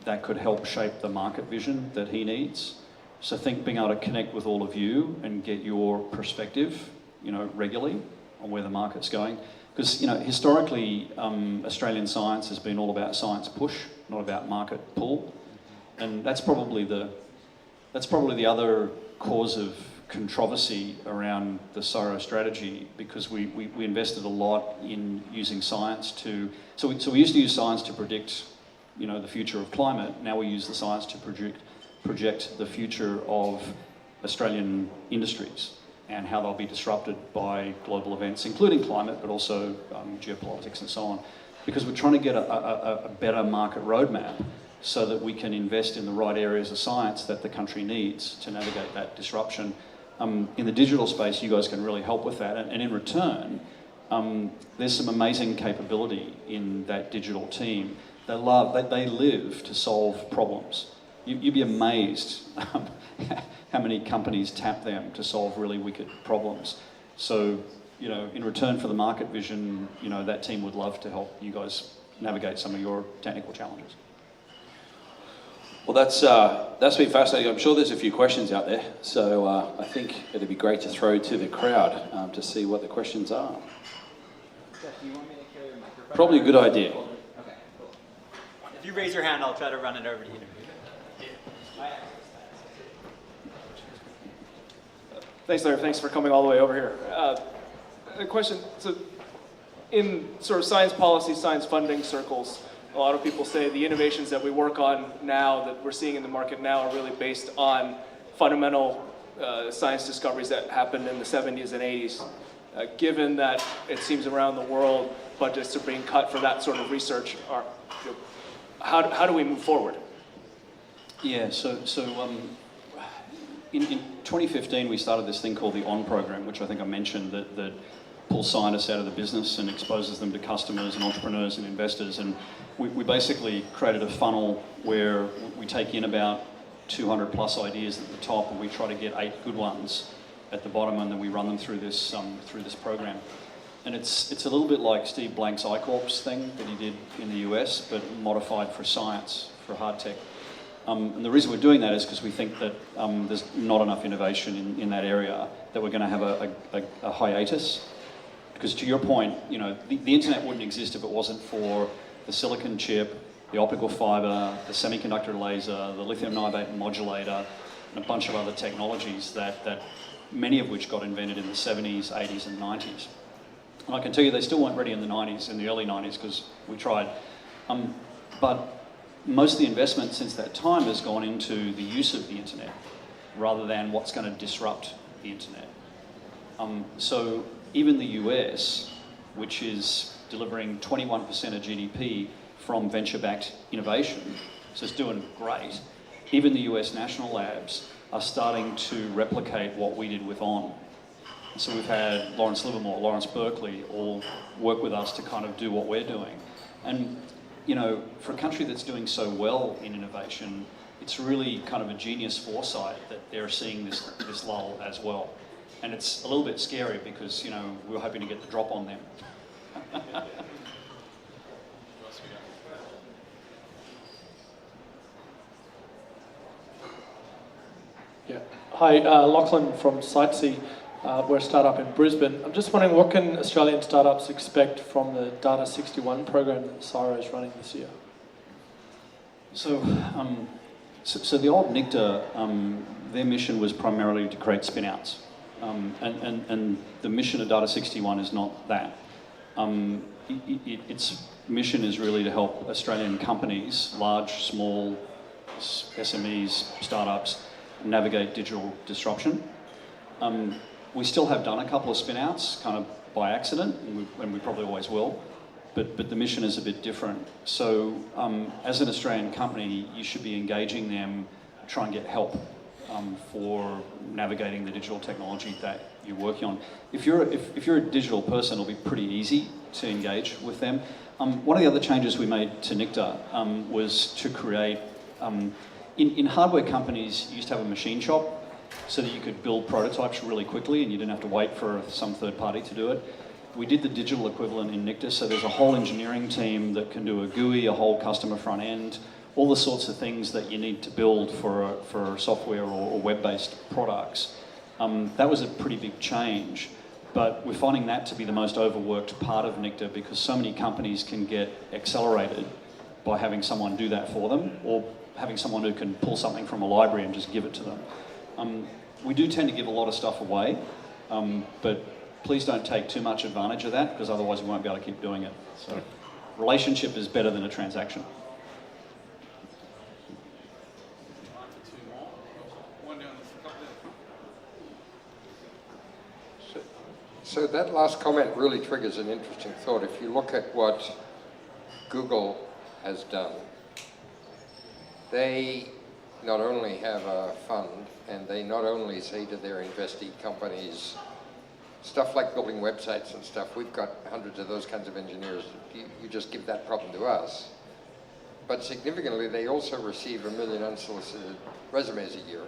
that could help shape the market vision that he needs. So I think being able to connect with all of you and get your perspective regularly on where the market's going. Because, historically, Australian science has been all about science push, not about market pull. And that's probably the other cause of controversy around the CSIRO strategy, because we invested a lot in using science to... So we used to use science to predict, the future of climate. Now we use the science to project the future of Australian industries and how they'll be disrupted by global events, including climate, but also geopolitics and so on. Because we're trying to get a better market roadmap so that we can invest in the right areas of science that the country needs to navigate that disruption. In the digital space, you guys can really help with that. And in return, there's some amazing capability in that digital team. They live to solve problems. You'd be amazed how many companies tap them to solve really wicked problems. So, in return for the market vision, that team would love to help you guys navigate some of your technical challenges. Well, that's been fascinating. I'm sure there's a few questions out there, so I think it'd be great to throw to the crowd to see what the questions are. Geoff, do you want me to carry your microphone? Probably a good idea. Okay, cool. If you raise your hand, I'll try to run it over to you. Thanks, Larry. Thanks for coming all the way over here. A question, so in sort of science policy, science funding circles, a lot of people say the innovations that we work on now, that we're seeing in the market now, are really based on fundamental science discoveries that happened in the 70s and 80s. Given that it seems around the world budgets are being cut for that sort of research, how do we move forward? Yeah, in 2015, we started this thing called the ON program, which I think I mentioned, that pulls scientists out of the business and exposes them to customers and entrepreneurs and investors. And we basically created a funnel where we take in about 200 plus ideas at the top, and we try to get 8 good ones at the bottom, and then we run them through this program. And it's a little bit like Steve Blank's I-Corps thing that he did in the US, but modified for science, for hard tech. And the reason we're doing that is because we think that there's not enough innovation in that area, that we're going to have a hiatus. Because to your point, the internet wouldn't exist if it wasn't for the silicon chip, the optical fiber, the semiconductor laser, the lithium niobate modulator, and a bunch of other technologies that many of which got invented in the 70s, 80s, and 90s. And I can tell you they still weren't ready in the 90s, in the early 90s, because we tried. But most of the investment since that time has gone into the use of the internet rather than what's going to disrupt the internet. So even the US, which is delivering 21% of GDP from venture-backed innovation, so it's doing great, even the US national labs are starting to replicate what we did with ON. So we've had Lawrence Livermore, Lawrence Berkeley all work with us to kind of do what we're doing. And for a country that's doing so well in innovation, it's really kind of a genius foresight that they're seeing this lull as well. And it's a little bit scary because, we were hoping to get the drop on them. Yeah. Hi, Lachlan from CSIRO. We're a startup in Brisbane. I'm just wondering, what can Australian startups expect from the Data 61 program that CSIRO is running this year? So the old NICTA, their mission was primarily to create spin-outs. And the mission of Data 61 is not that. Its mission is really to help Australian companies, large, small, SMEs, startups, navigate digital disruption. We still have done a couple of spin-outs, kind of by accident, and we probably always will, but the mission is a bit different. So as an Australian company, you should be engaging them, try and get help for navigating the digital technology that you're working on. If you're a digital person, it'll be pretty easy to engage with them. One of the other changes we made to NICTA was to create, in hardware companies, you used to have a machine shop so that you could build prototypes really quickly and you didn't have to wait for some third party to do it. We did the digital equivalent in NICTA, so there's a whole engineering team that can do a GUI, a whole customer front end, all the sorts of things that you need to build for software or web-based products. That was a pretty big change. But we're finding that to be the most overworked part of NICTA because so many companies can get accelerated by having someone do that for them or having someone who can pull something from a library and just give it to them. We do tend to give a lot of stuff away, but please don't take too much advantage of that because otherwise we won't be able to keep doing it. So, relationship is better than a transaction. So that last comment really triggers an interesting thought. If you look at what Google has done, they not only have a fund and they not only say to their investee companies, stuff like building websites and stuff, we've got hundreds of those kinds of engineers, you just give that problem to us. But significantly, they also receive 1 million unsolicited resumes a year.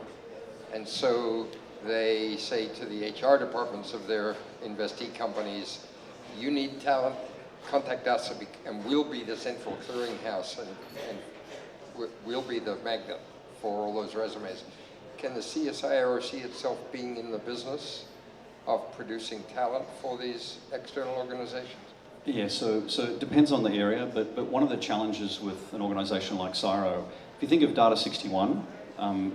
And so they say to the HR departments of their investee companies, you need talent, contact us and we'll be the central clearinghouse and we'll be the magnet for all those resumes. Can the CSIRO see itself being in the business of producing talent for these external organizations? Yeah, so it depends on the area, but one of the challenges with an organisation like CSIRO, if you think of Data61,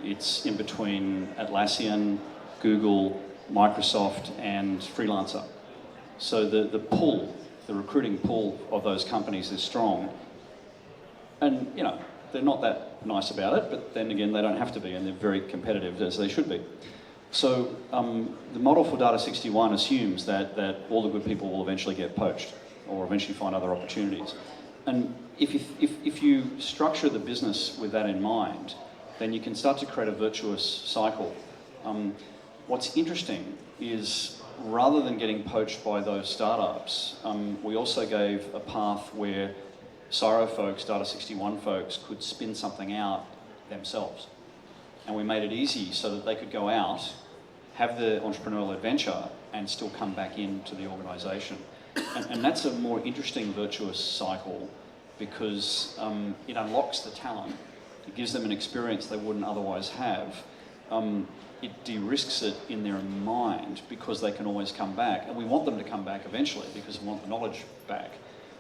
it's in between Atlassian, Google, Microsoft, and Freelancer. So the pool, the recruiting pool of those companies is strong. And, you know, they're not that nice about it, but then again, they don't have to be, and they're very competitive, as they should be. So the model for Data61 assumes that all the good people will eventually get poached or eventually find other opportunities. And if you structure the business with that in mind, then you can start to create a virtuous cycle. What's interesting is rather than getting poached by those startups, we also gave a path where CSIRO folks, Data61 folks, could spin something out themselves. And we made it easy so that they could go out, have the entrepreneurial adventure, and still come back into the organisation. And that's a more interesting virtuous cycle because it unlocks the talent, it gives them an experience they wouldn't otherwise have. It de-risks it in their mind because they can always come back. And we want them to come back eventually because we want the knowledge back.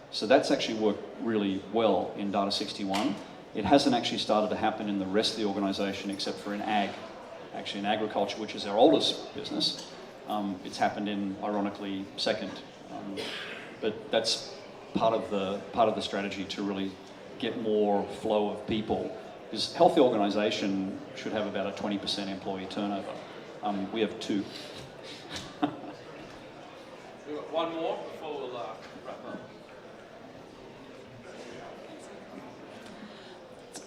So that's actually worked really well in Data61. It hasn't actually started to happen in the rest of the organisation except for in ag, actually in agriculture, which is our oldest business. It's happened in, ironically, second. But that's part of the strategy to really get more flow of people. Because healthy organisation should have about a 20% employee turnover. We have 2. One more before we'll wrap up.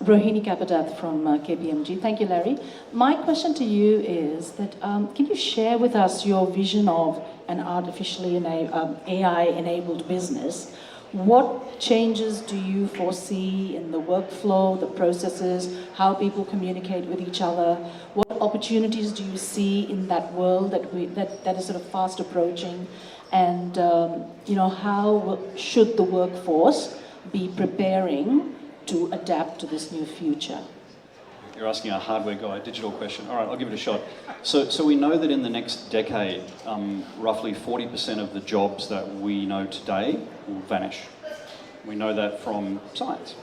Rohini Kapadath from KPMG. Thank you, Larry. My question to you is that can you share with us your vision of an artificially AI-enabled business? What changes do you foresee in the workflow, the processes, how people communicate with each other? What opportunities do you see in that world that is sort of fast approaching? And how should the workforce be preparing to adapt to this new future? You're asking a hardware guy, digital question. All right, I'll give it a shot. So we know that in the next decade, roughly 40% of the jobs that we know today will vanish. We know that from science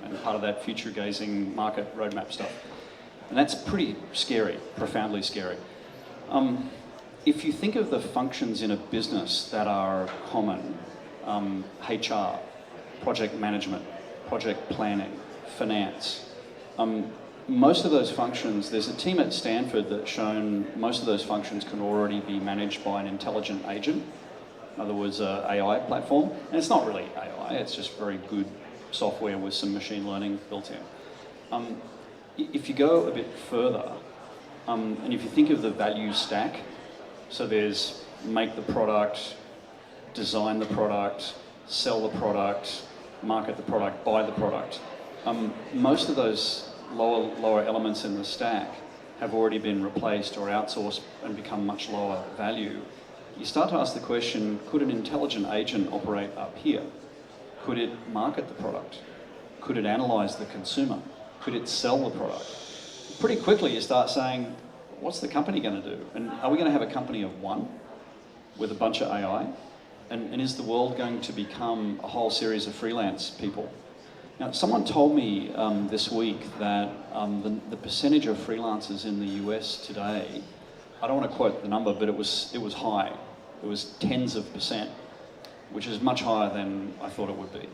and part of that future-gazing market roadmap stuff. And that's pretty scary, profoundly scary. If you think of the functions in a business that are common, HR, project management, project planning, finance, most of those functions, there's a team at Stanford that's shown most of those functions can already be managed by an intelligent agent. In other words, an AI platform. And it's not really AI, it's just very good software with some machine learning built in. If you go a bit further, and if you think of the value stack, so there's make the product, design the product, sell the product, market the product, buy the product. Most of those lower elements in the stack have already been replaced or outsourced and become much lower value. You start to ask the question, could an intelligent agent operate up here? Could it market the product? Could it analyse the consumer? Could it sell the product? Pretty quickly you start saying, what's the company going to do? And are we going to have a company of one? with a bunch of AI? And is the world going to become a whole series of freelance people? Now, someone told me this week that the percentage of freelancers in the US today, I don't want to quote the number, but it was high. It was tens of percent, which is much higher than I thought it would be.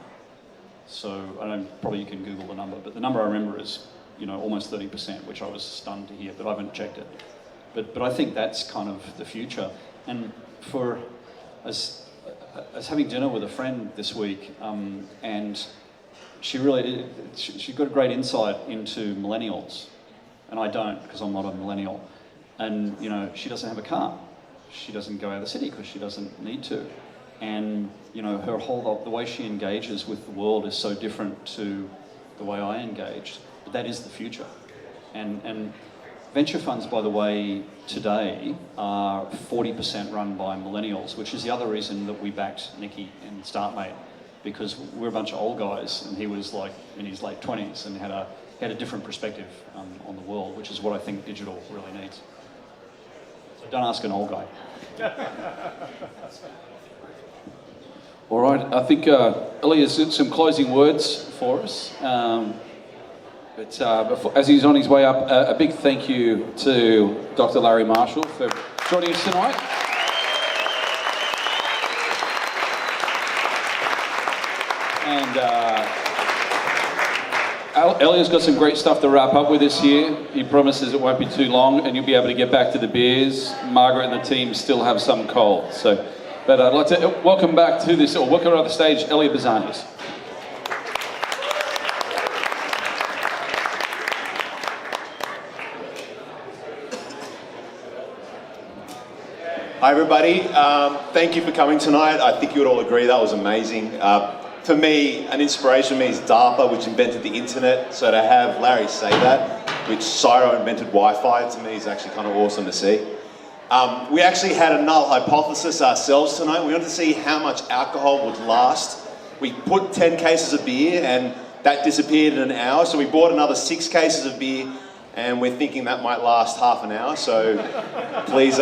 So probably you can Google the number, but the number I remember is, almost 30%, which I was stunned to hear, but I haven't checked it. But I think that's kind of the future. And as having dinner with a friend this week, and she got a great insight into millennials, and I don't because I'm not a millennial. And she doesn't have a car. She doesn't go out of the city because she doesn't need to. And her the way she engages with the world is so different to the way I engage. But that is the future. And venture funds, by the way, today are 40% run by millennials, which is the other reason that we backed Nicky in StartMate, because we're a bunch of old guys, and he was like in his late 20s and had a different perspective on the world, which is what I think digital really needs. So don't ask an old guy. All right, I think Ellie has some closing words for us. But as he's on his way up, a big thank you to Dr. Larry Marshall for joining us tonight. And Ellio's got some great stuff to wrap up with this year. He promises it won't be too long and you'll be able to get back to the beers. Margaret and the team still have some cold. But I'd like to welcome back to this, or welcome to the stage, Elliot Bazanis. Hi everybody, thank you for coming tonight. I think you would all agree that was amazing. For me, an inspiration for me is DARPA, which invented the internet. So to have Larry say that, which CSIRO invented Wi-Fi, to me is actually kind of awesome to see. We actually had a null hypothesis ourselves tonight. We wanted to see how much alcohol would last. We put 10 cases of beer and that disappeared in an hour. So we bought another 6 cases of beer and we're thinking that might last half an hour. So please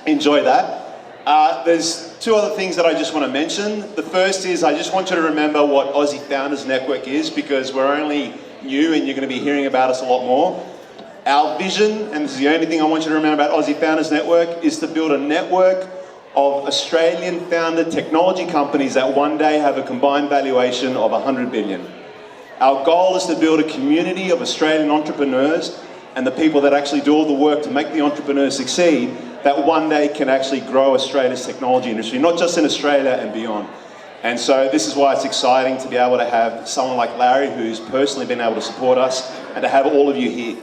enjoy that. There's 2 other things that I just want to mention. The first is I just want you to remember what Aussie Founders Network is, because we're only new and you're going to be hearing about us a lot more. Our vision, and this is the only thing I want you to remember about Aussie Founders Network, is to build a network of Australian founded technology companies that one day have a combined valuation of 100 billion. Our goal is to build a community of Australian entrepreneurs and the people that actually do all the work to make the entrepreneurs succeed, that one day can actually grow Australia's technology industry, not just in Australia and beyond. And so this is why it's exciting to be able to have someone like Larry, who's personally been able to support us, and to have all of you here.